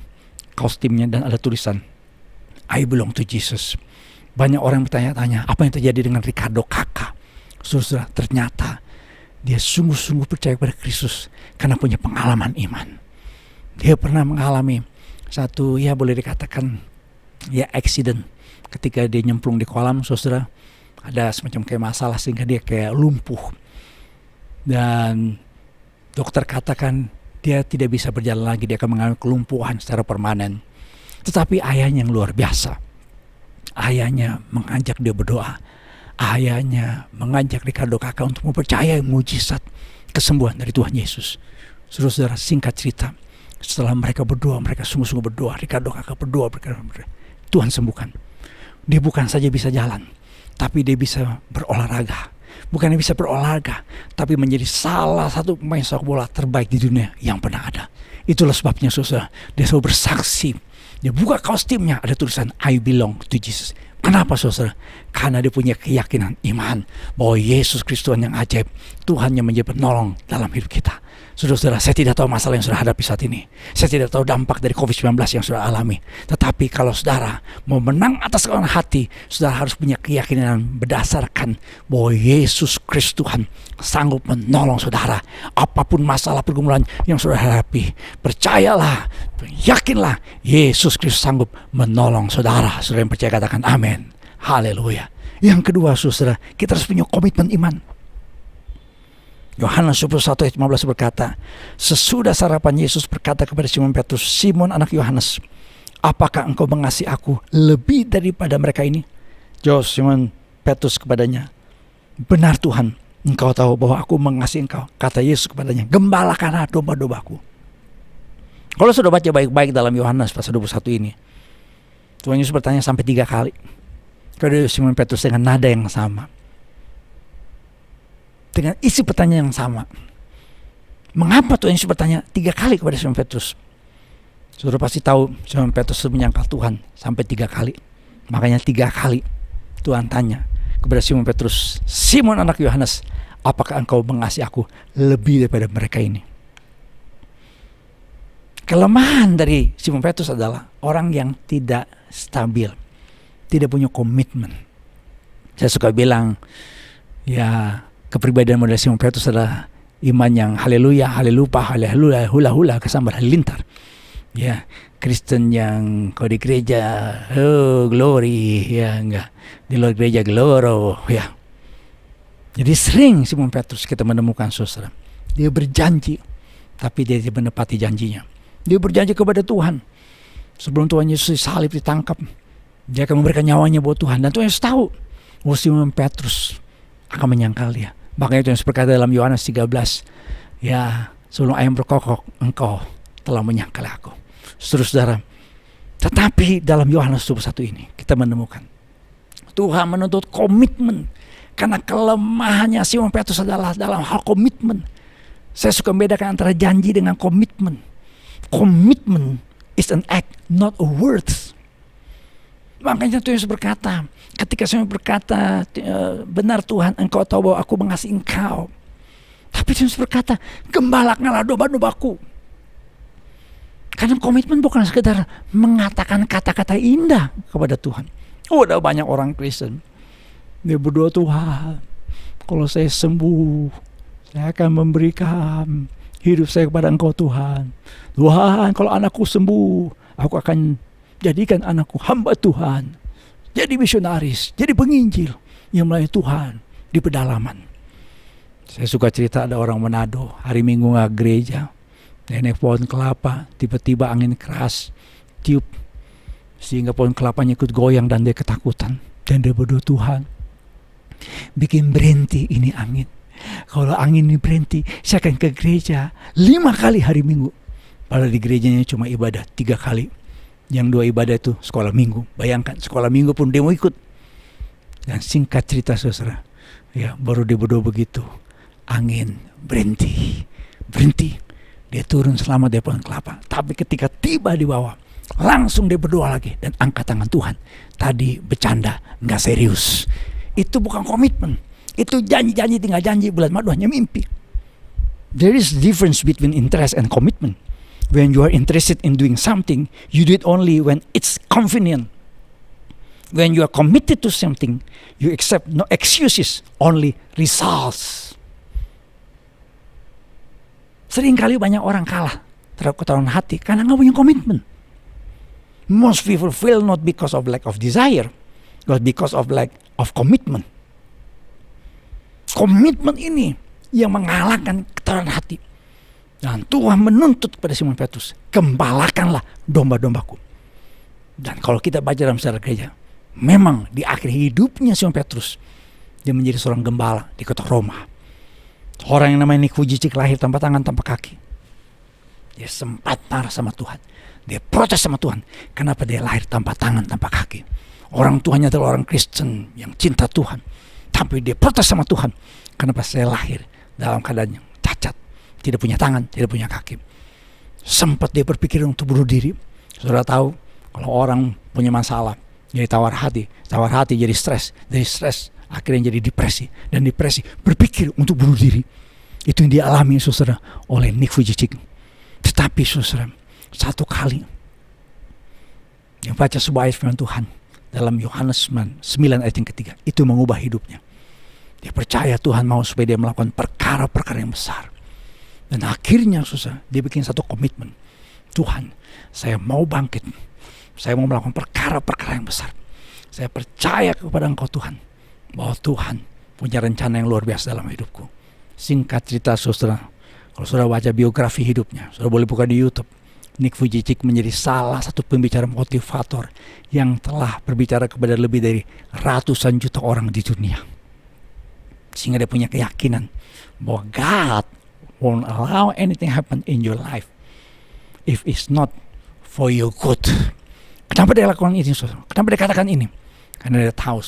kaos timnya dan ada tulisan I belong to Jesus. Banyak orang bertanya-tanya apa yang terjadi dengan Ricardo Kakak. Saudara, ternyata dia sungguh-sungguh percaya pada Kristus karena punya pengalaman iman. Dia pernah mengalami satu, ya boleh dikatakan ya accident, ketika dia nyemplung di kolam. Saudara, ada semacam kayak masalah sehingga dia kayak lumpuh. Dan dokter katakan dia tidak bisa berjalan lagi, dia akan mengalami kelumpuhan secara permanen. Tetapi ayahnya yang luar biasa, ayahnya mengajak dia berdoa. Ayahnya mengajak Ricardo Kakak untuk mempercayai mujizat kesembuhan dari Tuhan Yesus. Saudara, singkat cerita, setelah mereka berdoa, mereka sungguh-sungguh berdoa, Ricardo Kakak berdoa, Tuhan sembuhkan. Dia bukan saja bisa jalan, tapi dia bisa berolahraga. Bukan bisa berolahraga, tapi menjadi salah satu pemain sepak bola terbaik di dunia yang pernah ada. Itulah sebabnya saudara, dia selalu bersaksi. Dia buka kaos timnya, ada tulisan I belong to Jesus. Kenapa saudara? Karena dia punya keyakinan iman bahwa Yesus Kristus yang ajaib, Tuhan yang menjadi penolong dalam hidup kita. Saudara-saudara, saya tidak tahu masalah yang sudah hadapi saat ini. Saya tidak tahu dampak dari COVID-19 yang sudah alami. Tetapi kalau saudara mau menang atas kelawan hati, saudara harus punya keyakinan berdasarkan bahwa Yesus Kristus Tuhan sanggup menolong saudara. Apapun masalah pergumulan yang saudara hadapi, percayalah, yakinlah, Yesus Kristus sanggup menolong saudara. Saudara yang percaya katakan amin. Haleluya. Yang kedua, saudara, kita harus punya komitmen iman. Yohanes 21 ayat 15 berkata, sesudah sarapan Yesus berkata kepada Simon Petrus, Simon anak Yohanes, apakah engkau mengasihi aku lebih daripada mereka ini? Jawab Simon Petrus kepadanya, benar Tuhan, engkau tahu bahwa aku mengasihi engkau. Kata Yesus kepadanya, gembalakanlah domba-dombaku. Kalau sudah baca baik-baik dalam Yohanes pasal 21 ini, Tuhan Yesus bertanya sampai 3 kali kepada Simon Petrus dengan nada yang sama, dengan isi pertanyaan yang sama. Mengapa Tuhan Yesus bertanya 3 kali kepada Simon Petrus? Saudara pasti tahu Simon Petrus menyangkal Tuhan sampai 3 kali. Makanya 3 kali Tuhan tanya kepada Simon Petrus, Simon anak Yohanes, apakah engkau mengasihi aku lebih daripada mereka ini? Kelemahan dari Simon Petrus adalah orang yang tidak stabil, tidak punya komitmen. Saya suka bilang, ya, kepribadian model Simon Petrus adalah iman yang haleluya, halelupa, haleluya, hula-hula, kesambar halilintar. Ya, Kristen yang kalau di gereja, oh glory, ya enggak. Di luar gereja gloro, ya. Jadi sering Simon Petrus kita menemukan saudara. Dia berjanji, tapi dia tidak menepati janjinya. Dia berjanji kepada Tuhan. Sebelum Tuhan Yesus salib ditangkap, dia akan memberikan nyawanya buat Tuhan. Dan Tuhan Yesus tahu bahwa Simon Petrus akan menyangkal dia. Makanya Tuhan Yesus berkata dalam Yohanes 13, ya, sebelum ayam berkokok, engkau telah menyangkal aku. Saudara, tetapi dalam Yohanes 21 ini kita menemukan Tuhan menuntut komitmen. Karena kelemahannya Simon Petrus adalah dalam hal komitmen. Saya suka membedakan antara janji dengan komitmen. Komitmen is an act, not a word. Makanya Tuhan Yesus berkata, ketika saya berkata, benar Tuhan, engkau tahu bahwa aku mengasihi engkau. Tapi Tuhan Yesus berkata, gembalakanlah domba-dombaku. Karena komitmen bukan sekedar mengatakan kata-kata indah kepada Tuhan. Udah banyak orang Kristen, dia berdoa, Tuhan, kalau saya sembuh, saya akan memberikan hidup saya kepada engkau Tuhan. Tuhan, kalau anakku sembuh, aku akan jadikan anakku hamba Tuhan, jadi misionaris, jadi penginjil yang melayani Tuhan di pedalaman. Saya suka cerita ada orang Manado, hari Minggu nggak gereja, dia naik pohon kelapa, tiba-tiba angin keras tiup, sehingga pohon kelapanya ikut goyang dan dia ketakutan. Dan dia berdoa, Tuhan, bikin berhenti ini angin. Kalau angin ini berhenti, saya akan ke gereja 5 kali hari Minggu. Padahal di gerejanya cuma ibadah 3 kali. Yang 2 ibadah itu sekolah minggu. Bayangkan, sekolah minggu pun dia mau ikut. Dan singkat cerita saudara, ya, baru dia berdoa begitu, angin berhenti. Dia turun selamat dari pohon kelapa. Tapi ketika tiba di bawah, langsung dia berdoa lagi dan angkat tangan, Tuhan, tadi bercanda, nggak serius. Itu bukan komitmen. Itu janji-janji, tinggal janji, bulan madu hanya mimpi. There is difference between interest and commitment. When you are interested in doing something, you do it only when it's convenient. When you are committed to something, you accept no excuses, only results. Seringkali banyak orang kalah terhadap ketahuan hati karena nggak punya komitmen. Most people fail not because of lack of desire, but because of lack of commitment. Komitmen ini yang mengalahkan ketahuan hati. Dan Tuhan menuntut kepada Simon Petrus, gembalakanlah domba-dombaku. Dan kalau kita baca dalam sejarah gereja, memang di akhir hidupnya Simon Petrus, dia menjadi seorang gembala di kota Roma. Orang yang namanya Nik Vujicic lahir tanpa tangan, tanpa kaki. Dia sempat marah sama Tuhan. Dia protes sama Tuhan. Kenapa dia lahir tanpa tangan, tanpa kaki? Orang tuanya adalah orang Kristen yang cinta Tuhan. Tapi dia protes sama Tuhan. Kenapa saya lahir dalam keadaan yang cacat? Tidak punya tangan, tidak punya kaki. Sempat dia berpikir untuk bunuh diri. Saudara tahu, kalau orang punya masalah, jadi tawar hati jadi stres, dari stres akhirnya jadi depresi, dan depresi berpikir untuk bunuh diri. Itu yang dialami saudara oleh Nick Vujicic. Tetapi saudara, satu kali dia baca sebuah ayat firman Tuhan dalam Yohanes 9 ayat yang ketiga, itu mengubah hidupnya. Dia percaya Tuhan mau supaya dia melakukan perkara-perkara yang besar. Dan akhirnya saudara, dia bikin satu komitmen. Tuhan, saya mau bangkit. Saya mau melakukan perkara-perkara yang besar. Saya percaya kepada Engkau Tuhan, bahwa Tuhan punya rencana yang luar biasa dalam hidupku. Singkat cerita saudara, kalau saudara baca biografi hidupnya, saudara boleh buka di YouTube. Nick Vujicic menjadi salah satu pembicara motivator yang telah berbicara kepada lebih dari ratusan juta orang di dunia. Sehingga dia punya keyakinan bahwa God won't allow anything happen in your life if it's not for your good. Kenapa dia lakukan ini, saudara? Kenapa dia katakan ini? Karena dia tahu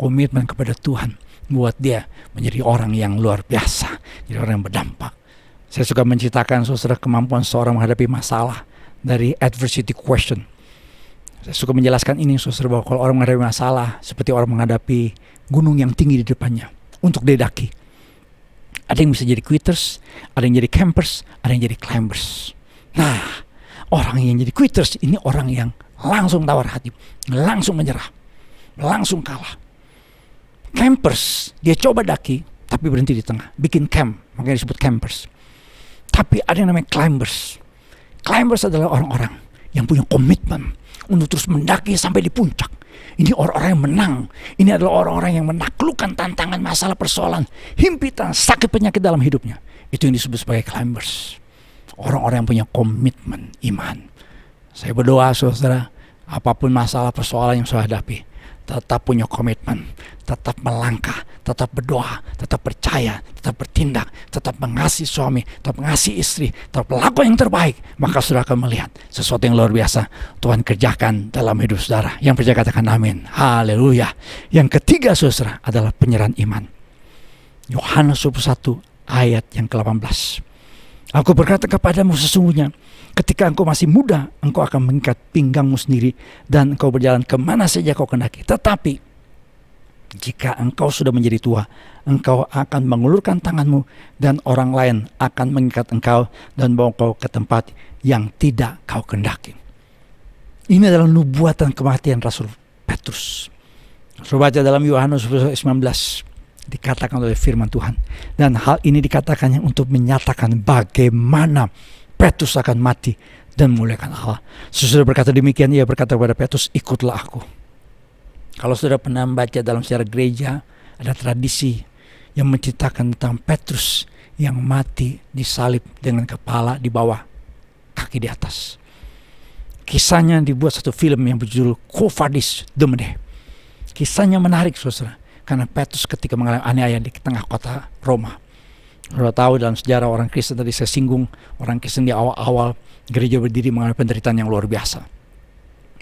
komitmen kepada Tuhan buat dia menjadi orang yang luar biasa, jadi orang yang berdampak. Saya suka menceritakan saudara kemampuan seorang menghadapi masalah dari adversity question. Saya suka menjelaskan ini saudara, bahwa kalau orang menghadapi masalah seperti orang menghadapi gunung yang tinggi di depannya untuk didaki. Ada yang bisa jadi quitters, ada yang jadi campers, ada yang jadi climbers. Nah, orang yang jadi quitters ini orang yang langsung tawar hati, langsung menyerah, langsung kalah. Campers, dia coba daki tapi berhenti di tengah, bikin camp, makanya disebut campers. Tapi ada yang namanya climbers. Climbers adalah orang-orang yang punya komitmen untuk terus mendaki sampai di puncak. Ini orang-orang yang menang. Ini adalah orang-orang yang menaklukkan tantangan, masalah, persoalan, himpitan, sakit, penyakit dalam hidupnya. Itu yang disebut sebagai climbers. Orang-orang yang punya komitmen iman. Saya berdoa saudara, apapun masalah persoalan yang saya hadapi, tetap punya komitmen, tetap melangkah, tetap berdoa, tetap percaya, tetap bertindak, tetap mengasihi suami, tetap mengasihi istri, tetap melakukan yang terbaik, maka saudara akan melihat sesuatu yang luar biasa Tuhan kerjakan dalam hidup saudara. Yang percaya katakan amin. Haleluya. Yang ketiga saudara adalah penyerahan iman. Yohanes 21 ayat yang ke-18. Aku berkata kepadamu, sesungguhnya ketika engkau masih muda, engkau akan mengikat pinggangmu sendiri dan engkau berjalan kemana saja kau kehendaki. Tetapi jika engkau sudah menjadi tua, engkau akan mengulurkan tanganmu dan orang lain akan mengikat engkau dan bawa engkau ke tempat yang tidak kau kehendaki. Ini adalah nubuatan kematian Rasul Petrus. Saudara baca dalam Yohanes 19, dikatakan oleh firman Tuhan, dan hal ini dikatakannya untuk menyatakan bagaimana Petrus akan mati dan memuliakan Allah. Sesudah berkata demikian, ia berkata kepada Petrus, ikutlah aku. Kalau saudara pernah membaca dalam sejarah gereja, ada tradisi yang menceritakan tentang Petrus yang mati disalib dengan kepala di bawah, kaki di atas. Kisahnya dibuat satu film yang berjudul Quo Vadis Domine. Kisahnya menarik saudara, karena Petrus ketika mengalami aniaya di tengah kota Roma. Saudara tahu dalam sejarah orang Kristen, tadi saya singgung, orang Kristen di awal-awal gereja berdiri mengalami penderitaan yang luar biasa.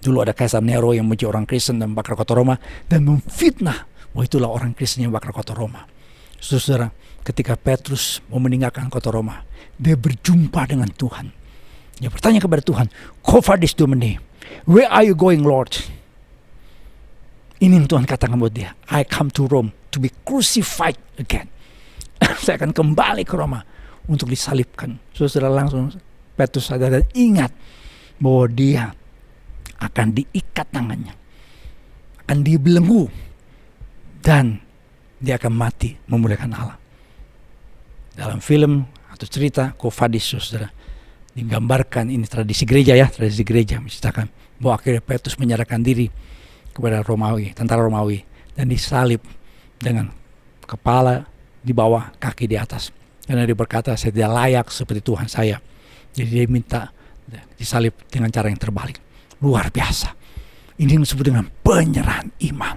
Dulu ada Kaisar Nero yang membenci orang Kristen dan membakar kota Roma dan memfitnah bahwa itulah orang Kristen yang membakar kota Roma. Saudara, ketika Petrus mau meninggalkan kota Roma, dia berjumpa dengan Tuhan. Dia bertanya kepada Tuhan, Quo Vadis Domine, where are you going, Lord? Ini yang Tuhan katakan buat dia, I come to Rome to be crucified again. Saya akan kembali ke Roma untuk disalibkan. Saudara, langsung Petrus sadar dan ingat bahwa dia akan diikat tangannya, akan dibelenggu, dan dia akan mati memuliakan Allah. Dalam film atau cerita Quo Vadis, saudara, digambarkan ini tradisi gereja ya, tradisi gereja menceritakan bahwa akhirnya Petrus menyerahkan diri kepada Romawi, tentara Romawi, dan disalib dengan kepala di bawah, kaki di atas. Karena dia berkata, saya tidak layak seperti Tuhan saya. Jadi dia minta disalib dengan cara yang terbalik. Luar biasa. Ini disebut dengan penyerahan iman.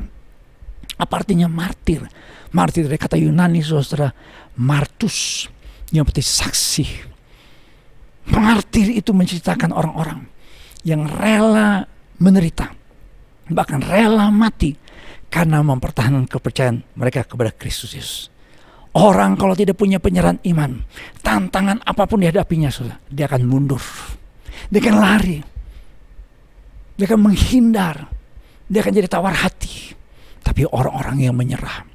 Apa artinya martir? Martir dari kata Yunani saudara, martus, yang berarti saksi. Martir itu menceritakan orang-orang yang rela menderita, bahkan rela mati karena mempertahankan kepercayaan mereka kepada Kristus Yesus. Orang kalau tidak punya penyerahan iman, tantangan apapun dihadapinya, saudara, dia akan mundur, dia akan lari, dia akan menghindar, dia akan jadi tawar hati. Tapi orang-orang yang menyerah,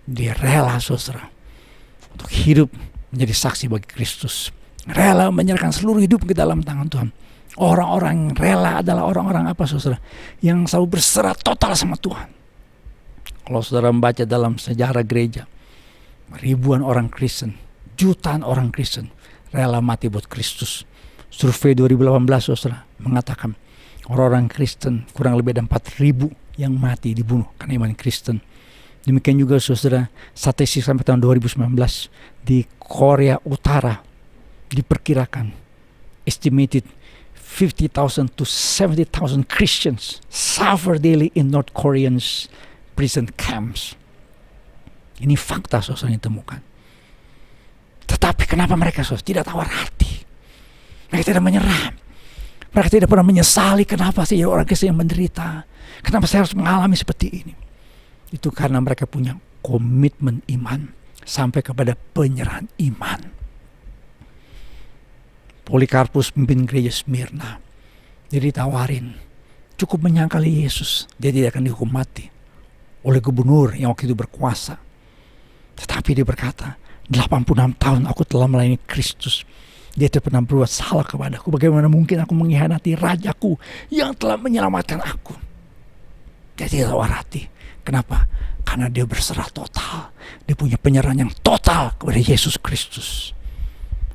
dia rela saudara untuk hidup menjadi saksi bagi Kristus. Rela menyerahkan seluruh hidup ke dalam tangan Tuhan. Orang-orang yang rela adalah orang-orang apa saudara? Yang selalu berserah total sama Tuhan. Kalau saudara membaca dalam sejarah gereja, ribuan orang Kristen, jutaan orang Kristen rela mati buat Kristus. Survei 2018 saudara mengatakan orang-orang Kristen kurang lebih ada 4.000 yang mati dibunuh karena iman Kristen. Demikian juga saudara, statistik sampai tahun 2019 di Korea Utara diperkirakan estimated 50,000 to 70,000 Christians suffer daily in North Korean's prison camps. Ini fakta saudara yang ditemukan. Tetapi kenapa mereka saudara tidak tawar hati? Mereka tidak menyerah. Mereka tidak pernah menyesali kenapa sih orang Kristen yang menderita. Kenapa saya harus mengalami seperti ini? Itu karena mereka punya komitmen iman sampai kepada penyerahan iman. Polikarpus pemimpin gereja Smyrna, dia ditawarin, cukup menyangkali Yesus, dia tidak akan dihukum mati oleh gubernur yang waktu itu berkuasa. Tetapi dia berkata, 86 tahun aku telah melayani Kristus, dia tidak pernah berbuat salah kepadaku. Bagaimana mungkin aku mengkhianati rajaku yang telah menyelamatkan aku? Dia tidak tawar hati. Kenapa? Karena dia berserah total. Dia punya penyerahan yang total kepada Yesus Kristus.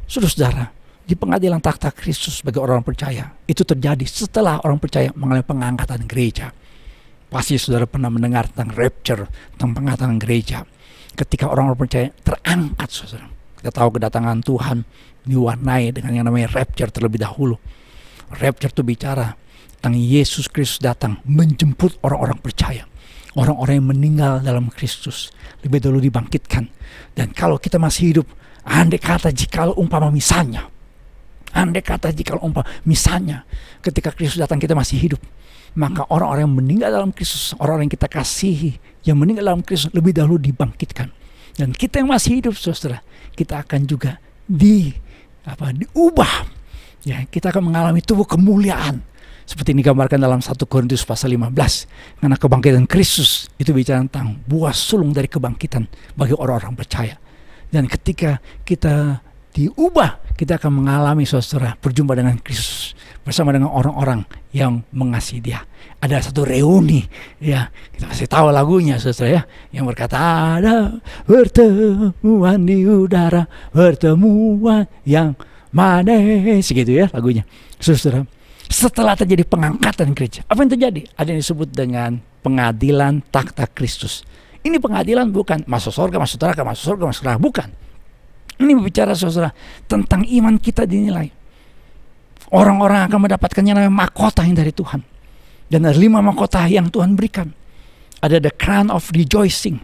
Saudara-saudara, di pengadilan takhta Kristus bagi orang percaya, itu terjadi setelah orang percaya mengalami pengangkatan gereja. Pasti saudara pernah mendengar tentang rapture, tentang pengangkatan gereja. Ketika orang-orang percaya terangkat, saudara. Kita tahu kedatangan Tuhan diwarnai dengan yang namanya rapture terlebih dahulu. Rapture itu bicara tentang Yesus Kristus datang menjemput orang-orang percaya. Orang-orang yang meninggal dalam Kristus lebih dahulu dibangkitkan. Dan kalau kita masih hidup, andai kata jikalau umpama misalnya ketika Kristus datang kita masih hidup, maka orang-orang yang meninggal dalam Kristus, orang-orang yang kita kasihi yang meninggal dalam Kristus lebih dahulu dibangkitkan. Dan kita yang masih hidup saudara, kita akan juga diubah. Ya, kita akan mengalami tubuh kemuliaan. Seperti ini digambarkan dalam 1 Korintus pasal 15. Karena kebangkitan Kristus itu bicara tentang buah sulung dari kebangkitan bagi orang-orang percaya. Dan ketika kita diubah, kita akan mengalami saudara berjumpa dengan Kristus bersama dengan orang-orang yang mengasihi Dia. Ada satu reuni, ya kita pasti tahu lagunya saudara ya, yang berkata ada pertemuan di udara, pertemuan yang manis, gitu ya lagunya, saudara. Setelah terjadi pengangkatan gereja, apa yang terjadi? Ada yang disebut dengan pengadilan takhta Kristus. Ini pengadilan bukan masuk surga, masuk neraka, masuk surga, masuk neraka, bukan. Ini berbicara saudara tentang iman kita dinilai. Orang-orang akan mendapatkan yang namanya mahkota yang dari Tuhan. Dan ada 5 mahkota yang Tuhan berikan. Ada the crown of rejoicing,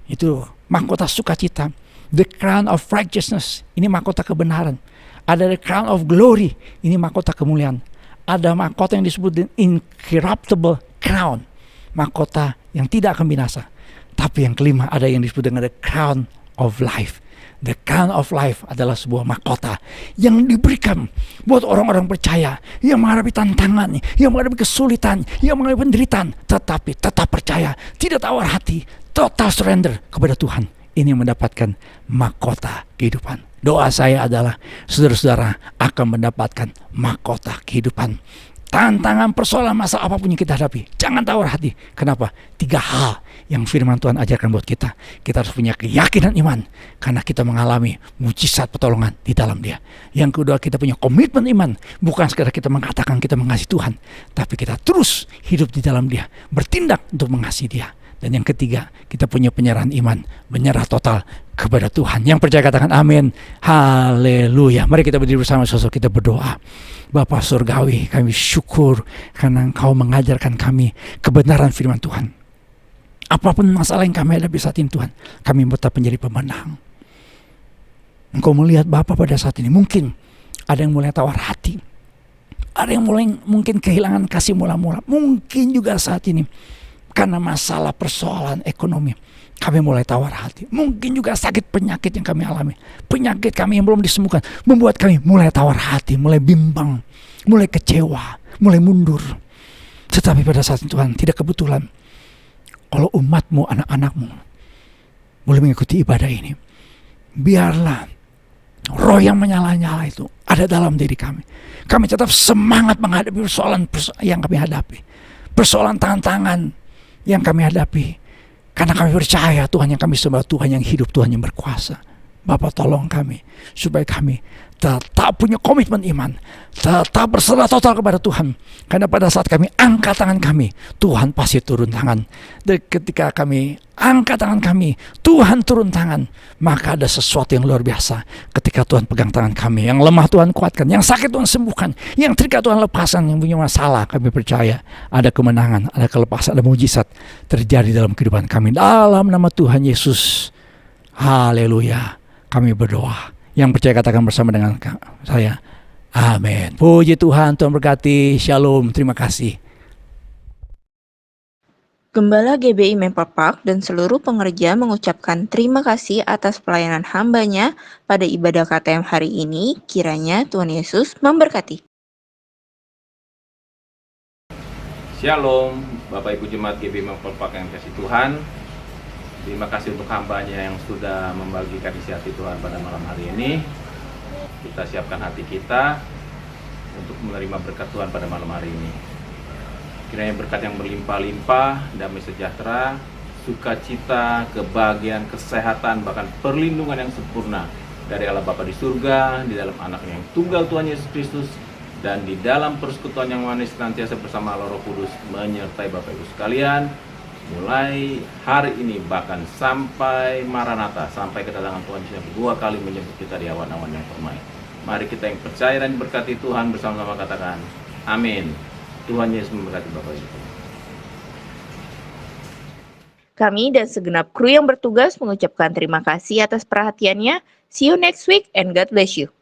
itu mahkota sukacita. The crown of righteousness, ini mahkota kebenaran. Ada the crown of glory, ini mahkota kemuliaan. Ada mahkota yang disebut dengan incorruptible crown, mahkota yang tidak akan binasa. Tapi yang kelima ada yang disebut dengan the crown of life. The crown of life adalah sebuah mahkota yang diberikan buat orang-orang percaya yang menghadapi tantangan, yang menghadapi kesulitan, yang menghadapi penderitaan, tetapi tetap percaya, tidak tawar hati, total surrender kepada Tuhan. Ini yang mendapatkan mahkota kehidupan. Doa saya adalah saudara-saudara akan mendapatkan mahkota kehidupan. Tantangan, persoalan, masalah apapun yang kita hadapi, jangan tawar hati. Kenapa? 3 hal yang firman Tuhan ajarkan buat kita. Kita harus punya keyakinan iman karena kita mengalami mujizat pertolongan di dalam Dia. Yang kedua, kita punya komitmen iman. Bukan sekadar kita mengatakan kita mengasihi Tuhan, tapi kita terus hidup di dalam Dia, bertindak untuk mengasihi Dia. Dan yang ketiga, kita punya penyerahan iman, menyerah total kepada Tuhan. Yang percaya katakan amin. Haleluya. Mari kita berdiri bersama, saudara, kita berdoa. Bapa surgawi, kami syukur karena Engkau mengajarkan kami kebenaran firman Tuhan. Apapun masalah yang kami hadapi saat ini Tuhan, kami tetap menjadi pemenang. Engkau melihat Bapa pada saat ini, mungkin ada yang mulai tawar hati, ada yang mulai mungkin kehilangan kasih mula-mula, mungkin juga saat ini karena masalah persoalan ekonomi kami mulai tawar hati. Mungkin juga sakit penyakit yang kami alami, penyakit kami yang belum disembuhkan, membuat kami mulai tawar hati, mulai bimbang, mulai kecewa, mulai mundur. Tetapi pada saat itu Tuhan, tidak kebetulan kalau umatmu, anak-anakmu boleh mengikuti ibadah ini, biarlah roh yang menyala-nyala itu ada dalam diri kami. Kami tetap semangat menghadapi persoalan yang kami hadapi, persoalan tantangan yang kami hadapi, karena kami percaya Tuhan yang kami sembah, Tuhan yang hidup, Tuhan yang berkuasa. Bapa, tolong kami supaya kami tetap punya komitmen iman, tetap berserah total kepada Tuhan. Karena pada saat kami angkat tangan kami, Tuhan pasti turun tangan. Dan ketika kami angkat tangan kami, Tuhan turun tangan, maka ada sesuatu yang luar biasa ketika Tuhan pegang tangan kami. Yang lemah Tuhan kuatkan, yang sakit Tuhan sembuhkan, yang terikat Tuhan lepaskan, yang punya masalah kami percaya ada kemenangan, ada kelepasan, ada mujizat terjadi dalam kehidupan kami. Dalam nama Tuhan Yesus, haleluya, kami berdoa. Yang percaya katakan bersama dengan saya, amin. Puji Tuhan, Tuhan berkati. Shalom, terima kasih. Gembala GBI Memper Park dan seluruh pengerja mengucapkan terima kasih atas pelayanan hambanya pada ibadah KTM hari ini. Kiranya Tuhan Yesus memberkati. Shalom, Bapak Ibu Jemaat GBI Memper Park yang kasih Tuhan. Terima kasih untuk hambanya yang sudah membagikan isi hati Tuhan pada malam hari ini. Kita siapkan hati kita untuk menerima berkat Tuhan pada malam hari ini. Kiranya berkat yang berlimpah-limpah, damai sejahtera, sukacita, kebahagiaan, kesehatan, bahkan perlindungan yang sempurna dari Allah Bapa di surga, di dalam Anaknya yang tunggal Tuhan Yesus Kristus, dan di dalam persekutuan yang manis senantiasa bersama Allah Roh Kudus menyertai Bapak Ibu sekalian, mulai hari ini bahkan sampai Maranatha, sampai kedatangan Tuhan Yesus yang kedua kali menyebut kita di awan-awan yang permai. Mari kita yang percaya dan berkati Tuhan bersama-sama katakan amin. Tuhan Yesus memberkati Bapak Ibu. Kami dan segenap kru yang bertugas mengucapkan terima kasih atas perhatiannya. See you next week and God bless you.